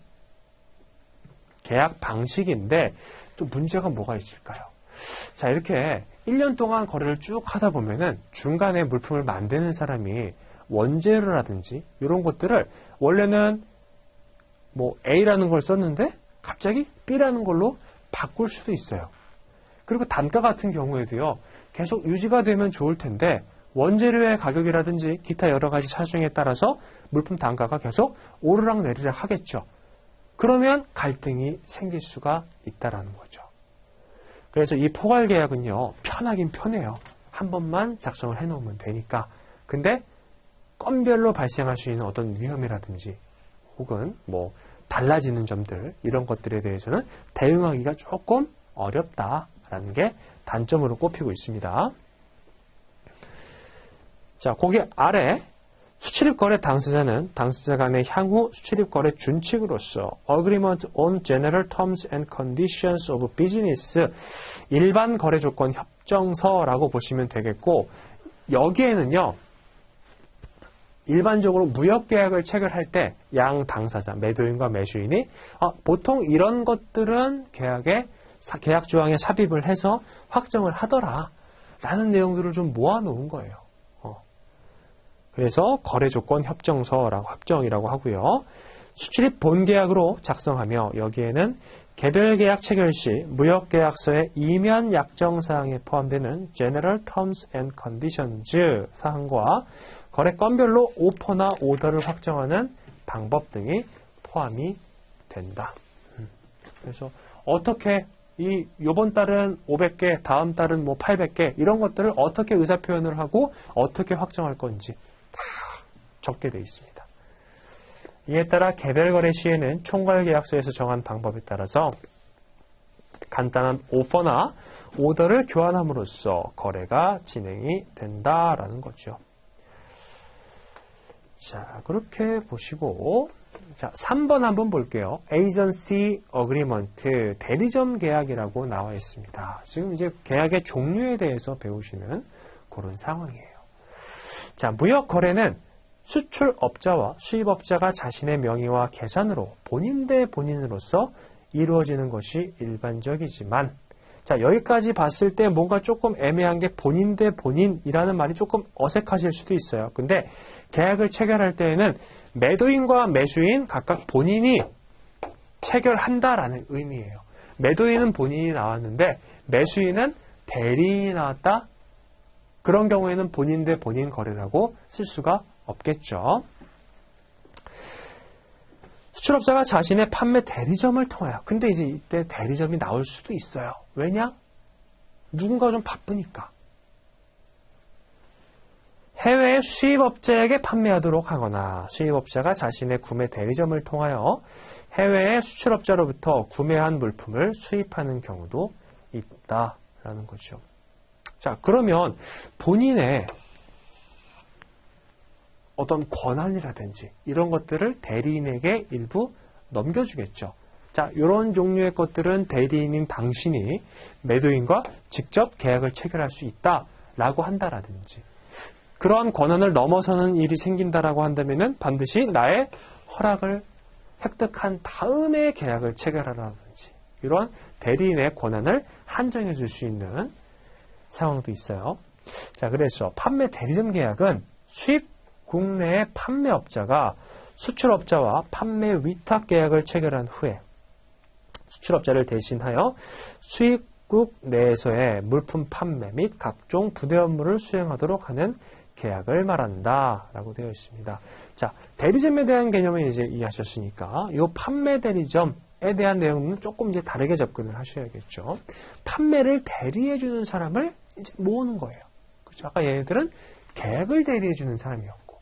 계약 방식인데 또 문제가 뭐가 있을까요? 자, 이렇게 1년 동안 거래를 쭉 하다 보면은 중간에 물품을 만드는 사람이 원재료라든지 이런 것들을 원래는 뭐 A라는 걸 썼는데 갑자기 B라는 걸로 바꿀 수도 있어요. 그리고 단가 같은 경우에도요. 계속 유지가 되면 좋을 텐데 원재료의 가격이라든지 기타 여러 가지 사정에 따라서 물품 단가가 계속 오르락 내리락 하겠죠. 그러면 갈등이 생길 수가 있다라는 거죠. 그래서 이 포괄 계약은요. 편하긴 편해요. 한 번만 작성을 해놓으면 되니까. 근데 건별로 발생할 수 있는 어떤 위험이라든지 혹은 뭐 달라지는 점들 이런 것들에 대해서는 대응하기가 조금 어렵다라는 게 단점으로 꼽히고 있습니다. 자, 거기 아래 수출입 거래 당사자는 당사자 간의 향후 수출입 거래 준칙으로서 Agreement on General Terms and Conditions of Business 일반 거래 조건 협정서라고 보시면 되겠고 여기에는요. 일반적으로 무역계약을 체결할 때 양 당사자, 매도인과 매수인이 보통 이런 것들은 계약 조항에 삽입을 해서 확정을 하더라 라는 내용들을 좀 모아놓은 거예요. 그래서 거래조건 협정이라고 하고요. 수출입 본계약으로 작성하며 여기에는 개별계약 체결 시 무역계약서의 이면 약정사항에 포함되는 General Terms and Conditions 사항과 거래 건별로 오퍼나 오더를 확정하는 방법 등이 포함이 된다. 그래서 어떻게 요번 달은 500개, 다음 달은 뭐 800개 이런 것들을 어떻게 의사표현을 하고 어떻게 확정할 건지 다 적게 되어 있습니다. 이에 따라 개별거래 시에는 총괄계약서에서 정한 방법에 따라서 간단한 오퍼나 오더를 교환함으로써 거래가 진행이 된다라는 거죠. 자, 그렇게 보시고 자, 3번 한번 볼게요. Agency Agreement, 대리점 계약이라고 나와 있습니다. 지금 이제 계약의 종류에 대해서 배우시는 그런 상황이에요. 자, 무역 거래는 수출업자와 수입업자가 자신의 명의와 계산으로 본인 대 본인으로서 이루어지는 것이 일반적이지만 자, 여기까지 봤을 때 뭔가 조금 애매한 게 본인 대 본인이라는 말이 조금 어색하실 수도 있어요. 근데 계약을 체결할 때에는 매도인과 매수인 각각 본인이 체결한다라는 의미예요. 매도인은 본인이 나왔는데 매수인은 대리인이 나왔다? 그런 경우에는 본인 대 본인 거래라고 쓸 수가 없겠죠. 수출업자가 자신의 판매 대리점을 통하여 근데 이제 이때 대리점이 나올 수도 있어요. 왜냐? 누군가 좀 바쁘니까. 해외 수입업자에게 판매하도록 하거나 수입업자가 자신의 구매 대리점을 통하여 해외의 수출업자로부터 구매한 물품을 수입하는 경우도 있다라는 거죠. 자, 그러면 본인의 어떤 권한이라든지 이런 것들을 대리인에게 일부 넘겨주겠죠. 자, 이런 종류의 것들은 대리인인 당신이 매도인과 직접 계약을 체결할 수 있다라고 한다라든지 그러한 권한을 넘어서는 일이 생긴다라고 한다면은 반드시 나의 허락을 획득한 다음에 계약을 체결하라든지 이러한 대리인의 권한을 한정해 줄 수 있는 상황도 있어요. 자, 그래서 판매 대리점 계약은 수입 국내의 판매업자가 수출업자와 판매 위탁 계약을 체결한 후에 수출업자를 대신하여 수입국 내에서의 물품 판매 및 각종 부대 업무를 수행하도록 하는 계약을 말한다 라고 되어 있습니다. 자, 대리점에 대한 개념을 이제 이해하셨으니까 이 판매 대리점에 대한 내용은 조금 이제 다르게 접근을 하셔야겠죠. 판매를 대리해주는 사람을 이제 모으는 거예요. 그렇죠? 아까 얘네들은 계약을 대리해주는 사람이었고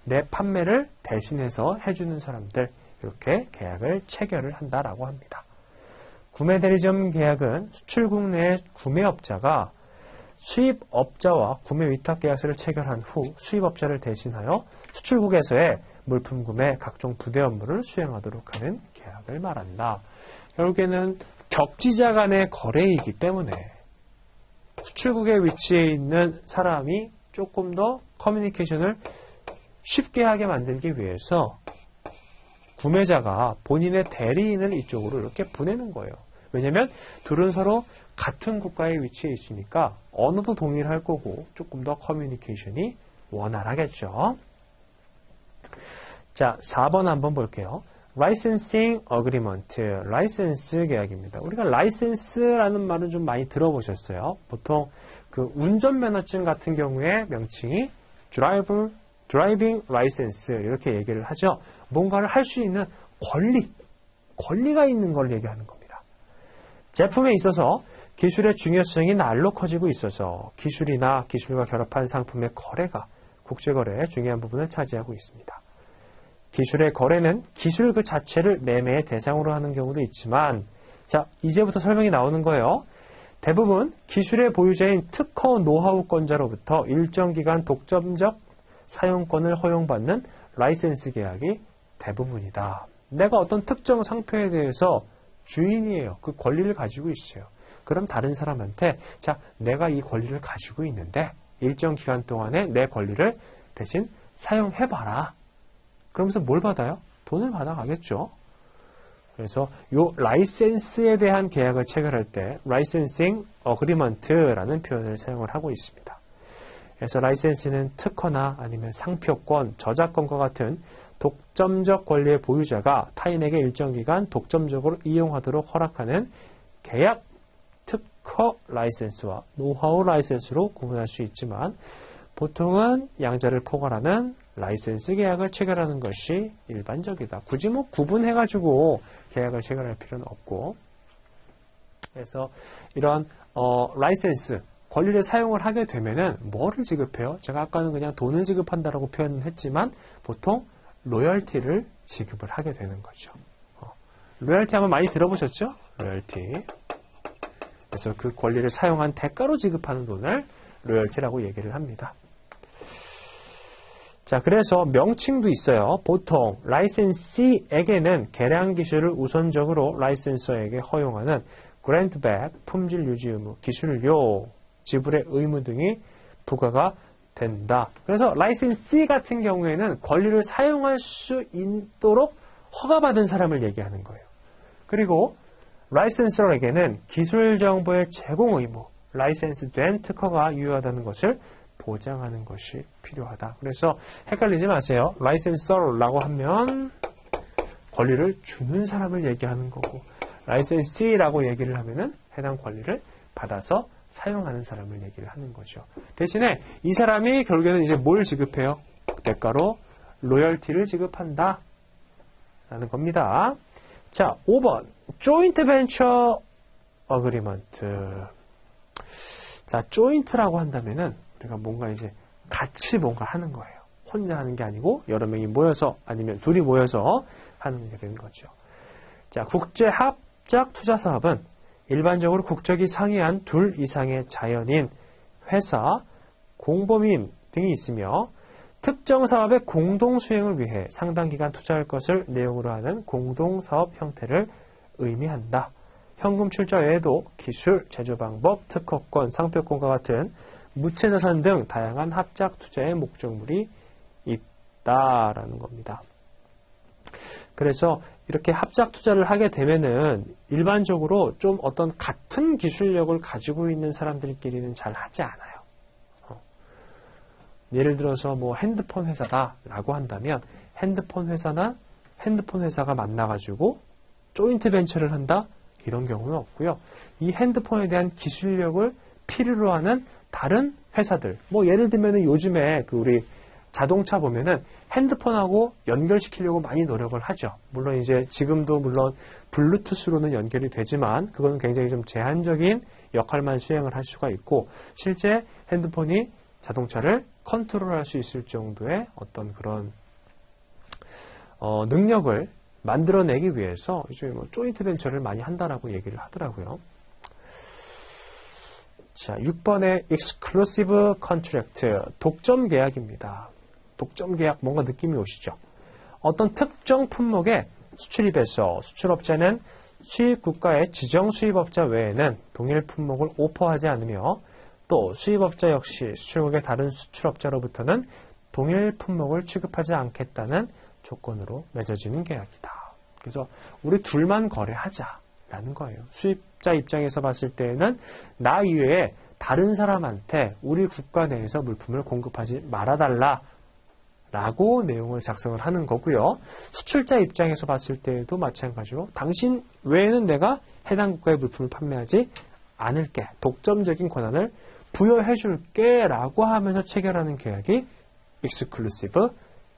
내 판매를 대신해서 해주는 사람들, 이렇게 계약을 체결을 한다라고 합니다. 구매 대리점 계약은 수출국 내 구매업자가 수입업자와 구매 위탁 계약서를 체결한 후 수입업자를 대신하여 수출국에서의 물품 구매 각종 부대 업무를 수행하도록 하는 계약을 말한다. 결국에는 격지자 간의 거래이기 때문에 수출국에 위치해 있는 사람이 조금 더 커뮤니케이션을 쉽게 하게 만들기 위해서 구매자가 본인의 대리인을 이쪽으로 이렇게 보내는 거예요. 왜냐하면 둘은 서로 같은 국가에 위치해 있으니까 언어도 동일할 거고 조금 더 커뮤니케이션이 원활하겠죠. 자, 4번 한번 볼게요. Licensing Agreement, 라이센스 계약입니다. 우리가 라이센스라는 말은 좀 많이 들어보셨어요. 보통 그 운전면허증 같은 경우에 명칭이 Driving License 이렇게 얘기를 하죠. 뭔가를 할 수 있는 권리가 있는 걸 얘기하는 겁니다. 제품에 있어서 기술의 중요성이 날로 커지고 있어서 기술이나 기술과 결합한 상품의 거래가 국제거래의 중요한 부분을 차지하고 있습니다. 기술의 거래는 기술 그 자체를 매매의 대상으로 하는 경우도 있지만, 자, 이제부터 설명이 나오는 거예요. 대부분 기술의 보유자인 특허 노하우권자로부터 일정 기간 독점적 사용권을 허용받는 라이센스 계약이 대부분이다. 내가 어떤 특정 상표에 대해서 주인이에요. 그 권리를 가지고 있어요. 그럼 다른 사람한테, 자, 내가 이 권리를 가지고 있는데 일정 기간 동안에 내 권리를 대신 사용해봐라. 그러면서 뭘 받아요? 돈을 받아가겠죠. 그래서 이 라이센스에 대한 계약을 체결할 때 Licensing Agreement라는 표현을 사용을 하고 있습니다. 그래서 라이센스는 특허나 아니면 상표권, 저작권과 같은 독점적 권리의 보유자가 타인에게 일정 기간 독점적으로 이용하도록 허락하는 계약, 특허 라이센스와 노하우 라이센스로 구분할 수 있지만 보통은 양자를 포괄하는 라이센스 계약을 체결하는 것이 일반적이다. 굳이 뭐 구분해가지고 계약을 체결할 필요는 없고, 그래서 이런 라이센스 권리를 사용을 하게 되면은 뭐를 지급해요? 제가 아까는 그냥 돈을 지급한다라고 표현을 했지만 보통 로열티를 지급을 하게 되는 거죠. 로열티 한번 많이 들어보셨죠? 로열티. 그래서 그 권리를 사용한 대가로 지급하는 돈을 로열티라고 얘기를 합니다. 자, 그래서 명칭도 있어요. 보통 라이센시에게는 개량 기술을 우선적으로 라이센서에게 허용하는 그랜트백, 품질 유지 의무, 기술료, 지불의 의무 등이 부과가 된다. 그래서 라이센시 같은 경우에는 권리를 사용할 수 있도록 허가받은 사람을 얘기하는 거예요. 그리고 라이센서에게는 기술 정보의 제공 의무, 라이센스된 특허가 유효하다는 것을 보장하는 것이 필요하다. 그래서 헷갈리지 마세요. 라이센서라고 하면 권리를 주는 사람을 얘기하는 거고, 라이센시라고 얘기를 하면은 해당 권리를 받아서 사용하는 사람을 얘기를 하는 거죠. 대신에 이 사람이 결국에는 이제 뭘 지급해요? 대가로 로열티를 지급한다 라는 겁니다. 자, 5번 조인트 벤처 어그리먼트. 자, 조인트라고 한다면은 우리가 뭔가 이제 같이 뭔가 하는 거예요. 혼자 하는 게 아니고 여러 명이 모여서 아니면 둘이 모여서 하는 게 되는 거죠. 자, 국제 합작 투자 사업은 일반적으로 국적이 상이한 둘 이상의 자연인, 회사, 공범인 등이 있으며 특정 사업의 공동 수행을 위해 상당 기간 투자할 것을 내용으로 하는 공동사업 형태를 의미한다. 현금 출자 외에도 기술, 제조 방법, 특허권, 상표권과 같은 무채자산 등 다양한 합작 투자의 목적물이 있다라는 겁니다. 그래서 이렇게 합작 투자를 하게 되면은 일반적으로 좀 어떤 같은 기술력을 가지고 있는 사람들끼리는 잘 하지 않아요. 예를 들어서 뭐 핸드폰 회사다라고 한다면 핸드폰 회사나 핸드폰 회사가 만나가지고 조인트 벤처를 한다? 이런 경우는 없고요. 이 핸드폰에 대한 기술력을 필요로 하는 다른 회사들, 뭐 예를 들면 요즘에 그 우리 자동차 보면은 핸드폰하고 연결시키려고 많이 노력을 하죠. 물론 이제 지금도 물론 블루투스로는 연결이 되지만 그거는 굉장히 좀 제한적인 역할만 수행을 할 수가 있고 실제 핸드폰이 자동차를 컨트롤할 수 있을 정도의 어떤 그런 능력을 만들어내기 위해서 이제 뭐 조인트 벤처를 많이 한다라고 얘기를 하더라고요. 자, 6번의 exclusive contract, 독점 계약입니다. 독점 계약 뭔가 느낌이 오시죠? 어떤 특정 품목의 수출입에서 수출업자는 수입 국가의 지정 수입업자 외에는 동일 품목을 오퍼하지 않으며 또 수입업자 역시 수출국의 다른 수출업자로부터는 동일 품목을 취급하지 않겠다는 조건으로 맺어지는 계약이다. 그래서 우리 둘만 거래하자라는 거예요. 수입자 입장에서 봤을 때는 나 이외에 다른 사람한테 우리 국가 내에서 물품을 공급하지 말아달라 라고 내용을 작성을 하는 거고요. 수출자 입장에서 봤을 때도 마찬가지로 당신 외에는 내가 해당 국가의 물품을 판매하지 않을게. 독점적인 권한을 부여해 줄게 라고 하면서 체결하는 계약이 exclusive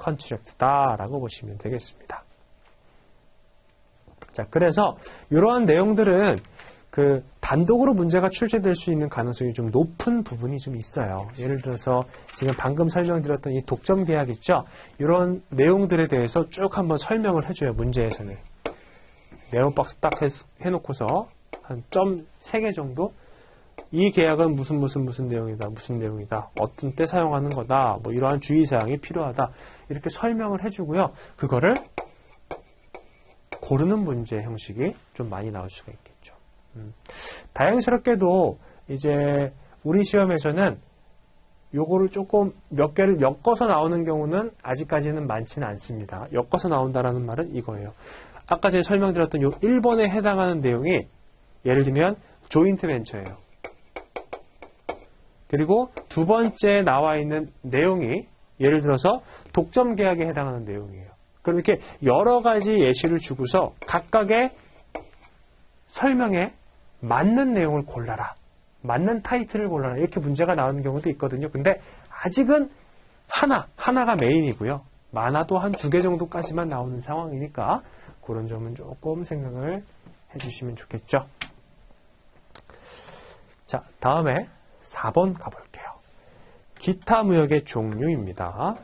contract다 라고 보시면 되겠습니다. 자, 그래서 이러한 내용들은 그 단독으로 문제가 출제될 수 있는 가능성이 좀 높은 부분이 좀 있어요. 예를 들어서 지금 방금 설명드렸던 이 독점 계약 있죠? 이런 내용들에 대해서 쭉 한번 설명을 해줘요. 문제에서는. 네온 박스 딱 해놓고서 한 점 3개 정도 이 계약은 무슨 내용이다, 무슨 내용이다, 어떤 때 사용하는 거다, 뭐 이러한 주의사항이 필요하다 이렇게 설명을 해주고요. 그거를 고르는 문제 형식이 좀 많이 나올 수가 있겠죠. 다행스럽게도 이제 우리 시험에서는 요거를 조금 몇 개를 엮어서 나오는 경우는 아직까지는 많지는 않습니다. 엮어서 나온다라는 말은 이거예요. 아까 제가 설명드렸던 요 1번에 해당하는 내용이 예를 들면 조인트 벤처예요. 그리고 두 번째 나와 있는 내용이 예를 들어서 독점 계약에 해당하는 내용이에요. 그럼 이렇게 여러 가지 예시를 주고서 각각의 설명에 맞는 내용을 골라라. 맞는 타이틀을 골라라. 이렇게 문제가 나오는 경우도 있거든요. 근데 아직은 하나가 메인이고요. 많아도 한 2개 정도까지만 나오는 상황이니까 그런 점은 조금 생각을 해주시면 좋겠죠. 자, 다음에 4번 가볼게요. 기타 무역의 종류입니다.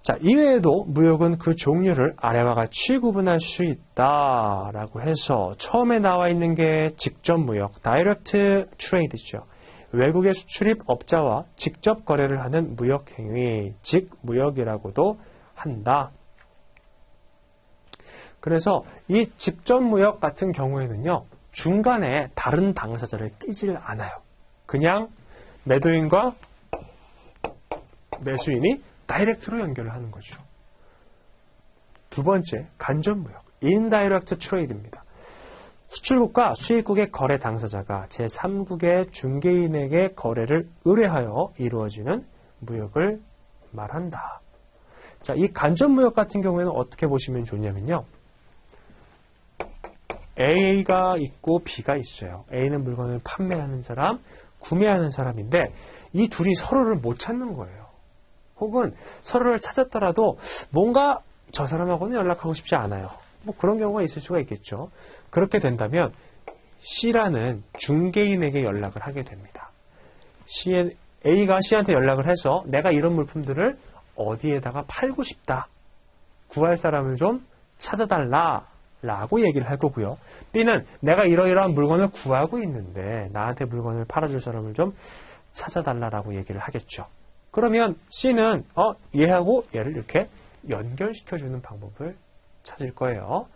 자, 이외에도 무역은 그 종류를 아래와 같이 구분할 수 있다라고 해서 처음에 나와 있는 게 직접 무역, 다이렉트 트레이드죠. 외국의 수출입 업자와 직접 거래를 하는 무역 행위, 즉 무역이라고도 한다. 그래서 이 직접 무역 같은 경우에는요, 중간에 다른 당사자를 끼질 않아요. 그냥 매도인과 매수인이 다이렉트로 연결을 하는 거죠. 두 번째, 간접무역, 인다이렉트 트레이드입니다. 수출국과 수입국의 거래 당사자가 제3국의 중개인에게 거래를 의뢰하여 이루어지는 무역을 말한다. 자, 이 간접무역 같은 경우에는 어떻게 보시면 좋냐면요. A가 있고 B가 있어요. A는 물건을 판매하는 사람, 구매하는 사람인데 이 둘이 서로를 못 찾는 거예요. 혹은 서로를 찾았더라도 뭔가 저 사람하고는 연락하고 싶지 않아요. 뭐 그런 경우가 있을 수가 있겠죠. 그렇게 된다면 C라는 중개인에게 연락을 하게 됩니다. A가 C한테 연락을 해서 내가 이런 물품들을 어디에다가 팔고 싶다. 구할 사람을 좀 찾아달라. 라고 얘기를 할 거고요. B는 내가 이러이러한 물건을 구하고 있는데 나한테 물건을 팔아줄 사람을 좀 찾아달라고 얘기를 하겠죠. 그러면 C는 얘하고 얘를 이렇게 연결시켜주는 방법을 찾을 거예요.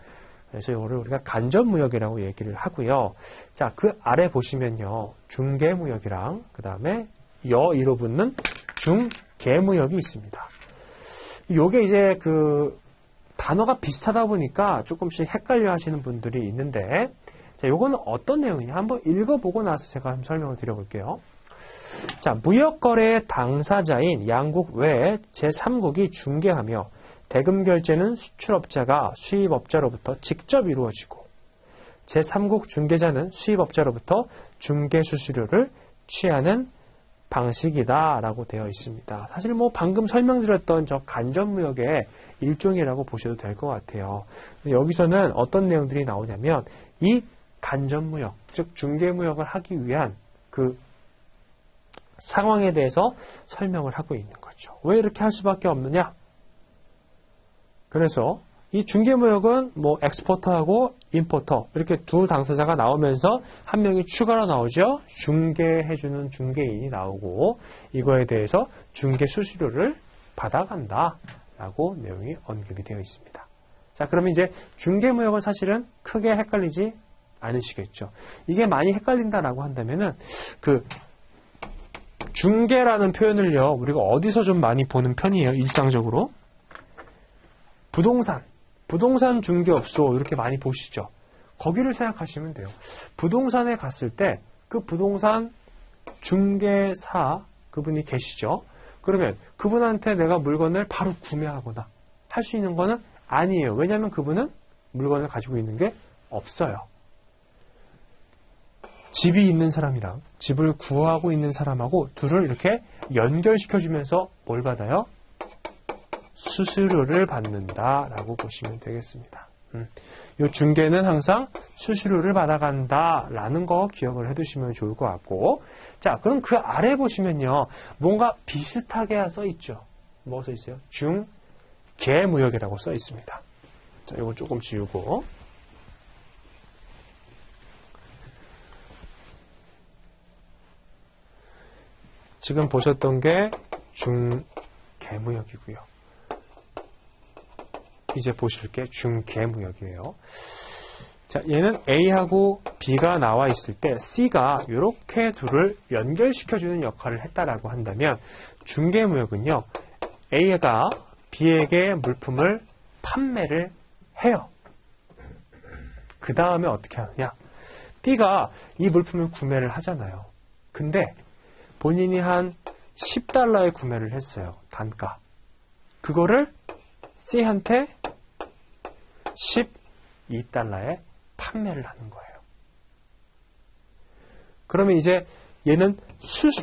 그래서 이거를 우리가 간접무역이라고 얘기를 하고요. 자, 그 아래 보시면요. 중개무역이랑 그 다음에 여이로 붙는 중개무역이 있습니다. 요게 이제 그 단어가 비슷하다 보니까 조금씩 헷갈려 하시는 분들이 있는데, 자, 요거는 어떤 내용이냐? 한번 읽어보고 나서 제가 한번 설명을 드려볼게요. 자, 자, 무역거래의 당사자인 양국 외에 제3국이 중개하며 대금 결제는 수출업자가 수입업자로부터 직접 이루어지고 제3국 중개자는 수입업자로부터 중개 수수료를 취하는 방식이다라고 되어 있습니다. 사실 뭐 방금 설명드렸던 저 간접무역의 일종이라고 보셔도 될 것 같아요. 여기서는 어떤 내용들이 나오냐면 이 간접무역, 즉 중개무역을 하기 위한 그 상황에 대해서 설명을 하고 있는 거죠. 왜 이렇게 할 수밖에 없느냐? 그래서 이 중개무역은 뭐 엑스포터하고 임포터 이렇게 두 당사자가 나오면서 한 명이 추가로 나오죠. 중개해주는 중개인이 나오고 이거에 대해서 중개 수수료를 받아간다 라고 내용이 언급이 되어 있습니다. 자, 그러면 이제 중개무역은 사실은 크게 헷갈리지 않으시겠죠. 이게 많이 헷갈린다라고 한다면은 그 중개라는 표현을요 우리가 어디서 좀 많이 보는 편이에요. 일상적으로 부동산 중개업소 이렇게 많이 보시죠. 거기를 생각하시면 돼요. 부동산에 갔을 때 그 부동산 중개사 그분이 계시죠. 그러면 그분한테 내가 물건을 바로 구매하거나 할 수 있는 거는 아니에요. 왜냐하면 그분은 물건을 가지고 있는 게 없어요. 집이 있는 사람이랑 집을 구하고 있는 사람하고 둘을 이렇게 연결시켜주면서 뭘 받아요? 수수료를 받는다라고 보시면 되겠습니다. 이 중개는 항상 수수료를 받아간다라는 거 기억을 해두시면 좋을 것 같고, 자, 그럼 그 아래 보시면요, 뭔가 비슷하게 써 있죠. 뭐 써 있어요? 중개무역이라고 써 있습니다. 자, 이거 조금 지우고. 지금 보셨던 게 중개무역이고요. 이제 보실 게 중개무역이에요. 자, 얘는 A하고 B가 나와 있을 때 C가 이렇게 둘을 연결시켜주는 역할을 했다라고 한다면 중개무역은요, A가 B에게 물품을 판매를 해요. 그 다음에 어떻게 하느냐? B가 이 물품을 구매를 하잖아요. 근데 본인이 한 $10에 구매를 했어요. 단가. 그거를 C한테 $12에 판매를 하는 거예요. 그러면 이제 얘는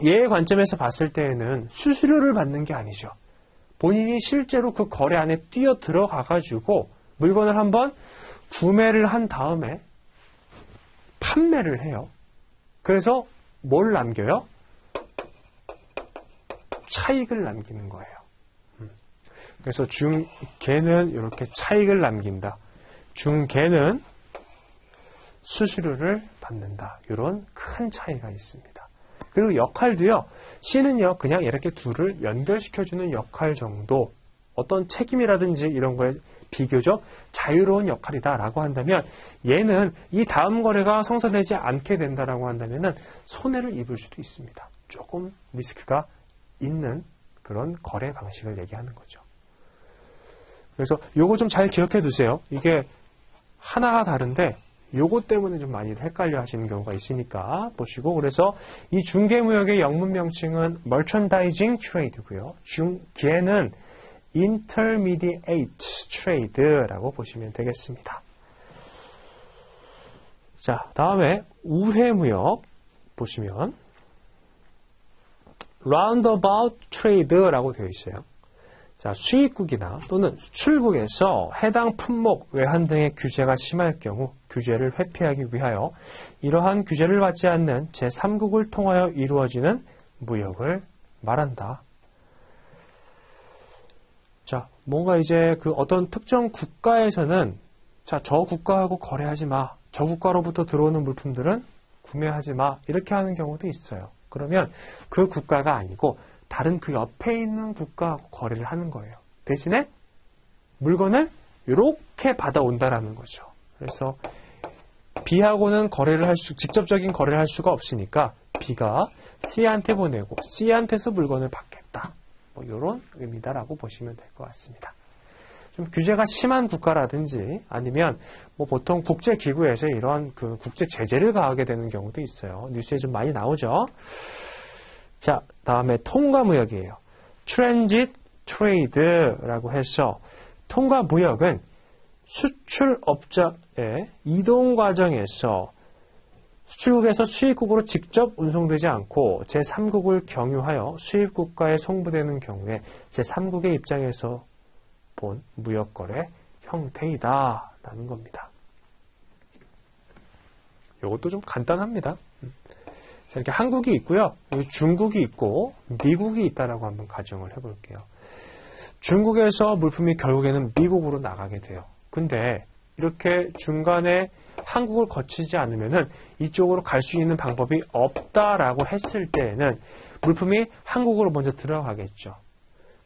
얘의 관점에서 봤을 때에는 수수료를 받는 게 아니죠. 본인이 실제로 그 거래 안에 뛰어 들어가가지고 물건을 한번 구매를 한 다음에 판매를 해요. 그래서 뭘 남겨요? 차익을 남기는 거예요. 그래서 중개는 이렇게 차익을 남긴다. 중개는 수수료를 받는다. 이런 큰 차이가 있습니다. 그리고 역할도요. C는요. 그냥 이렇게 둘을 연결시켜주는 역할 정도, 어떤 책임이라든지 이런 거에 비교적 자유로운 역할이다라고 한다면 얘는 이 다음 거래가 성사되지 않게 된다라고 한다면은 손해를 입을 수도 있습니다. 조금 리스크가 있는 그런 거래 방식을 얘기하는 거죠. 그래서 요거 좀 잘 기억해 두세요. 이게 하나가 다른데 요거 때문에 좀 많이 헷갈려 하시는 경우가 있으니까 보시고, 그래서 이 중개무역의 영문 명칭은 merchandising trade고요. 중개는 intermediate trade라고 보시면 되겠습니다. 자, 다음에 우회무역 보시면 roundabout trade라고 되어 있어요. 자, 수입국이나 또는 수출국에서 해당 품목, 외환 등의 규제가 심할 경우 규제를 회피하기 위하여 이러한 규제를 받지 않는 제3국을 통하여 이루어지는 무역을 말한다. 자, 뭔가 이제 그 어떤 특정 국가에서는 자, 저 국가하고 거래하지 마. 저 국가로부터 들어오는 물품들은 구매하지 마. 이렇게 하는 경우도 있어요. 그러면 그 국가가 아니고 다른 그 옆에 있는 국가하고 거래를 하는 거예요. 대신에 물건을 이렇게 받아온다라는 거죠. 그래서 B하고는 직접적인 거래를 할 수가 없으니까 B가 C한테 보내고 C한테서 물건을 받겠다. 뭐 이런 의미다라고 보시면 될 것 같습니다. 좀 규제가 심한 국가라든지 아니면 뭐 보통 국제기구에서 이런 그 국제 제재를 가하게 되는 경우도 있어요. 뉴스에 좀 많이 나오죠. 자, 다음에 통과무역이에요. Transit Trade라고 해서 통과무역은 수출업자의 이동 과정에서 수출국에서 수입국으로 직접 운송되지 않고 제3국을 경유하여 수입국가에 송부되는 경우에 제3국의 입장에서 본 무역거래 형태이다 라는 겁니다. 이것도 좀 간단합니다. 자, 이렇게 한국이 있고요. 여기 중국이 있고 미국이 있다라고 한번 가정을 해볼게요. 중국에서 물품이 결국에는 미국으로 나가게 돼요. 근데 이렇게 중간에 한국을 거치지 않으면은 이쪽으로 갈 수 있는 방법이 없다라고 했을 때에는 물품이 한국으로 먼저 들어가겠죠.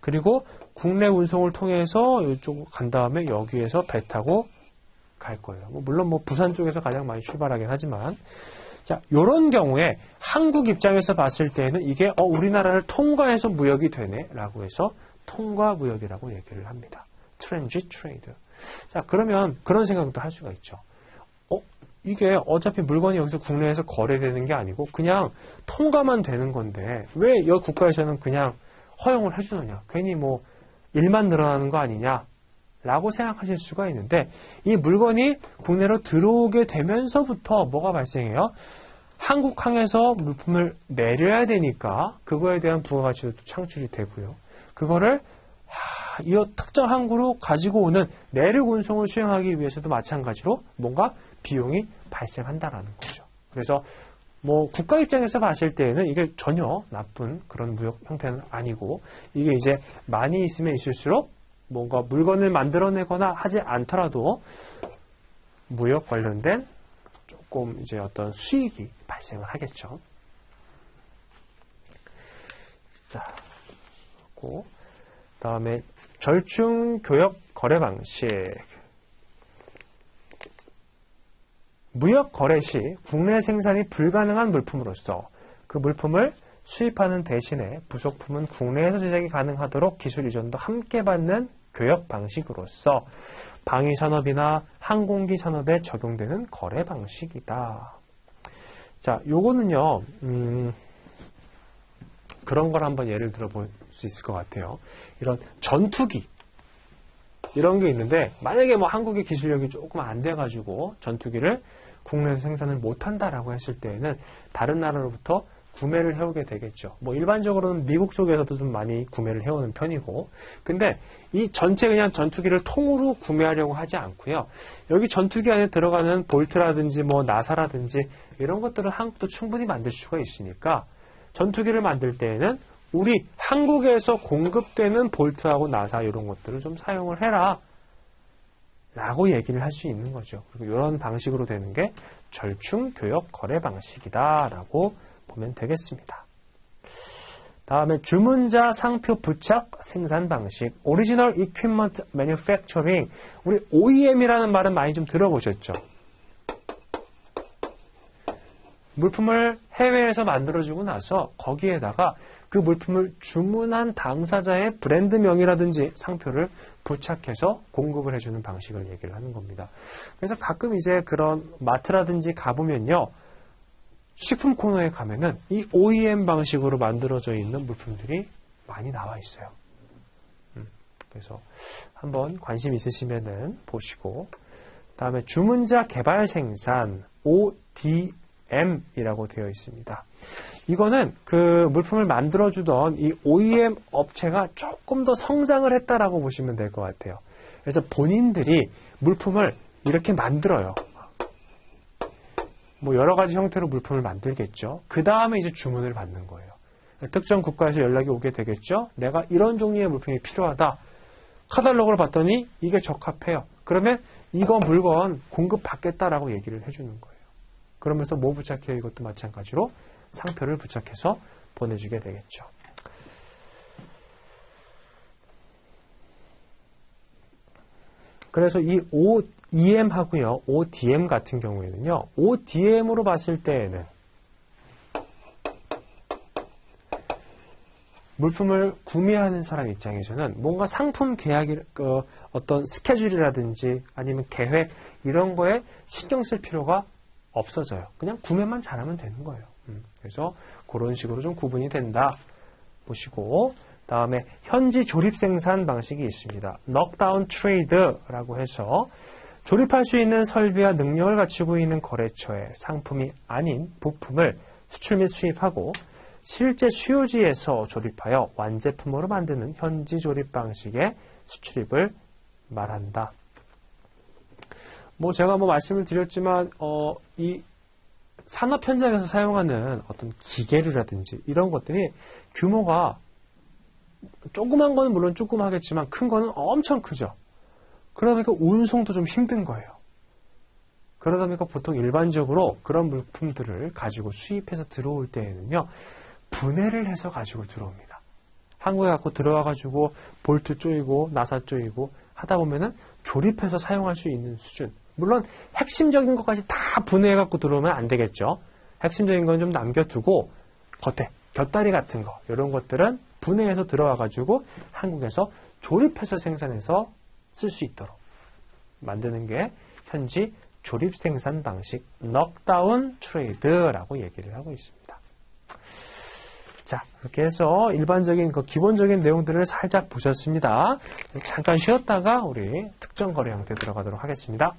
그리고 국내 운송을 통해서 이쪽으로 간 다음에 여기에서 배 타고 갈 거예요. 물론 부산 쪽에서 가장 많이 출발하긴 하지만, 자, 요런 경우에 한국 입장에서 봤을 때는 이게 우리나라를 통과해서 무역이 되네라고 해서 통과무역이라고 얘기를 합니다. Transit Trade. 자, 그러면 그런 생각도 할 수가 있죠. 이게 어차피 물건이 여기서 국내에서 거래되는 게 아니고 그냥 통과만 되는 건데 왜 이 국가에서는 그냥 허용을 해주느냐? 괜히 일만 늘어나는 거 아니냐? 라고 생각하실 수가 있는데 이 물건이 국내로 들어오게 되면서부터 뭐가 발생해요? 한국항에서 물품을 내려야 되니까 그거에 대한 부가가치도 창출이 되고요. 그거를 이 특정 항구로 가지고 오는 내륙 운송을 수행하기 위해서도 마찬가지로 뭔가 비용이 발생한다라는 거죠. 그래서 국가 입장에서 봤을 때는 이게 전혀 나쁜 그런 무역 형태는 아니고 이게 이제 많이 있으면 있을수록 뭔가 물건을 만들어내거나 하지 않더라도 무역 관련된 조금 이제 어떤 수익이 발생을 하겠죠. 자, 그리고 다음에 절충 교역 거래 방식. 무역 거래 시 국내 생산이 불가능한 물품으로서 그 물품을 수입하는 대신에 부속품은 국내에서 제작이 가능하도록 기술 이전도 함께 받는 교역 방식으로서 방위 산업이나 항공기 산업에 적용되는 거래 방식이다. 자, 요거는요, 그런 걸 한번 예를 들어볼 수 있을 것 같아요. 이런 전투기. 이런 게 있는데, 만약에 한국의 기술력이 조금 안 돼가지고 전투기를 국내에서 생산을 못한다라고 했을 때에는 다른 나라로부터 구매를 해오게 되겠죠. 일반적으로는 미국 쪽에서도 좀 많이 구매를 해오는 편이고, 근데 이 전체 그냥 전투기를 통으로 구매하려고 하지 않고요. 여기 전투기 안에 들어가는 볼트라든지 나사라든지 이런 것들을 한국도 충분히 만들 수가 있으니까 전투기를 만들 때에는 우리 한국에서 공급되는 볼트하고 나사 이런 것들을 좀 사용을 해라 라고 얘기를 할 수 있는 거죠. 그리고 이런 방식으로 되는 게 절충 교역 거래 방식이다 라고 보면 되겠습니다. 다음에 주문자 상표 부착 생산 방식, Original Equipment Manufacturing. 우리 OEM이라는 말은 많이 좀 들어보셨죠? 물품을 해외에서 만들어주고 나서 거기에다가 그 물품을 주문한 당사자의 브랜드명이라든지 상표를 부착해서 공급을 해주는 방식을 얘기를 하는 겁니다. 그래서 가끔 이제 그런 마트라든지 가보면요. 식품 코너에 가면은 이 OEM 방식으로 만들어져 있는 물품들이 많이 나와 있어요. 그래서 한번 관심 있으시면은 보시고, 다음에 주문자 개발 생산 ODM이라고 되어 있습니다. 이거는 그 물품을 만들어주던 이 OEM 업체가 조금 더 성장을 했다라고 보시면 될 것 같아요. 그래서 본인들이 물품을 이렇게 만들어요. 여러 가지 형태로 물품을 만들겠죠. 그 다음에 이제 주문을 받는 거예요. 특정 국가에서 연락이 오게 되겠죠. 내가 이런 종류의 물품이 필요하다. 카탈로그를 봤더니 이게 적합해요. 그러면 이거 물건 공급받겠다라고 얘기를 해주는 거예요. 그러면서 뭐 부착해요? 이것도 마찬가지로 상표를 부착해서 보내주게 되겠죠. 그래서 이 OEM 하고요, ODM 같은 경우에는요, ODM으로 봤을 때에는 물품을 구매하는 사람 입장에서는 뭔가 상품 계약이 어떤 스케줄이라든지 아니면 계획 이런 거에 신경 쓸 필요가 없어져요. 그냥 구매만 잘하면 되는 거예요. 그래서 그런 식으로 좀 구분이 된다 보시고, 다음에 현지 조립 생산 방식이 있습니다. knockdown trade라고 해서 조립할 수 있는 설비와 능력을 갖추고 있는 거래처에 상품이 아닌 부품을 수출 및 수입하고 실제 수요지에서 조립하여 완제품으로 만드는 현지 조립 방식의 수출입을 말한다. 제가 말씀을 드렸지만 이 산업 현장에서 사용하는 어떤 기계류라든지 이런 것들이 규모가 조그만 거는 물론 조그마하겠지만 큰 거는 엄청 크죠. 그러다 보니까 운송도 좀 힘든 거예요. 그러다 보니까 보통 일반적으로 그런 물품들을 가지고 수입해서 들어올 때에는요, 분해를 해서 가지고 들어옵니다. 한국에 갖고 들어와가지고 볼트 조이고 나사 조이고 하다 보면은 조립해서 사용할 수 있는 수준. 물론 핵심적인 것까지 다 분해해갖고 들어오면 안 되겠죠. 핵심적인 건 좀 남겨두고 겉에 곁다리 같은 거 이런 것들은 분해해서 들어와가지고 한국에서 조립해서 생산해서 쓸 수 있도록 만드는 게 현지 조립 생산 방식 knockdown trade라고 얘기를 하고 있습니다. 자, 이렇게 해서 일반적인 기본적인 내용들을 살짝 보셨습니다. 잠깐 쉬었다가 우리 특정 거래 형태 들어가도록 하겠습니다.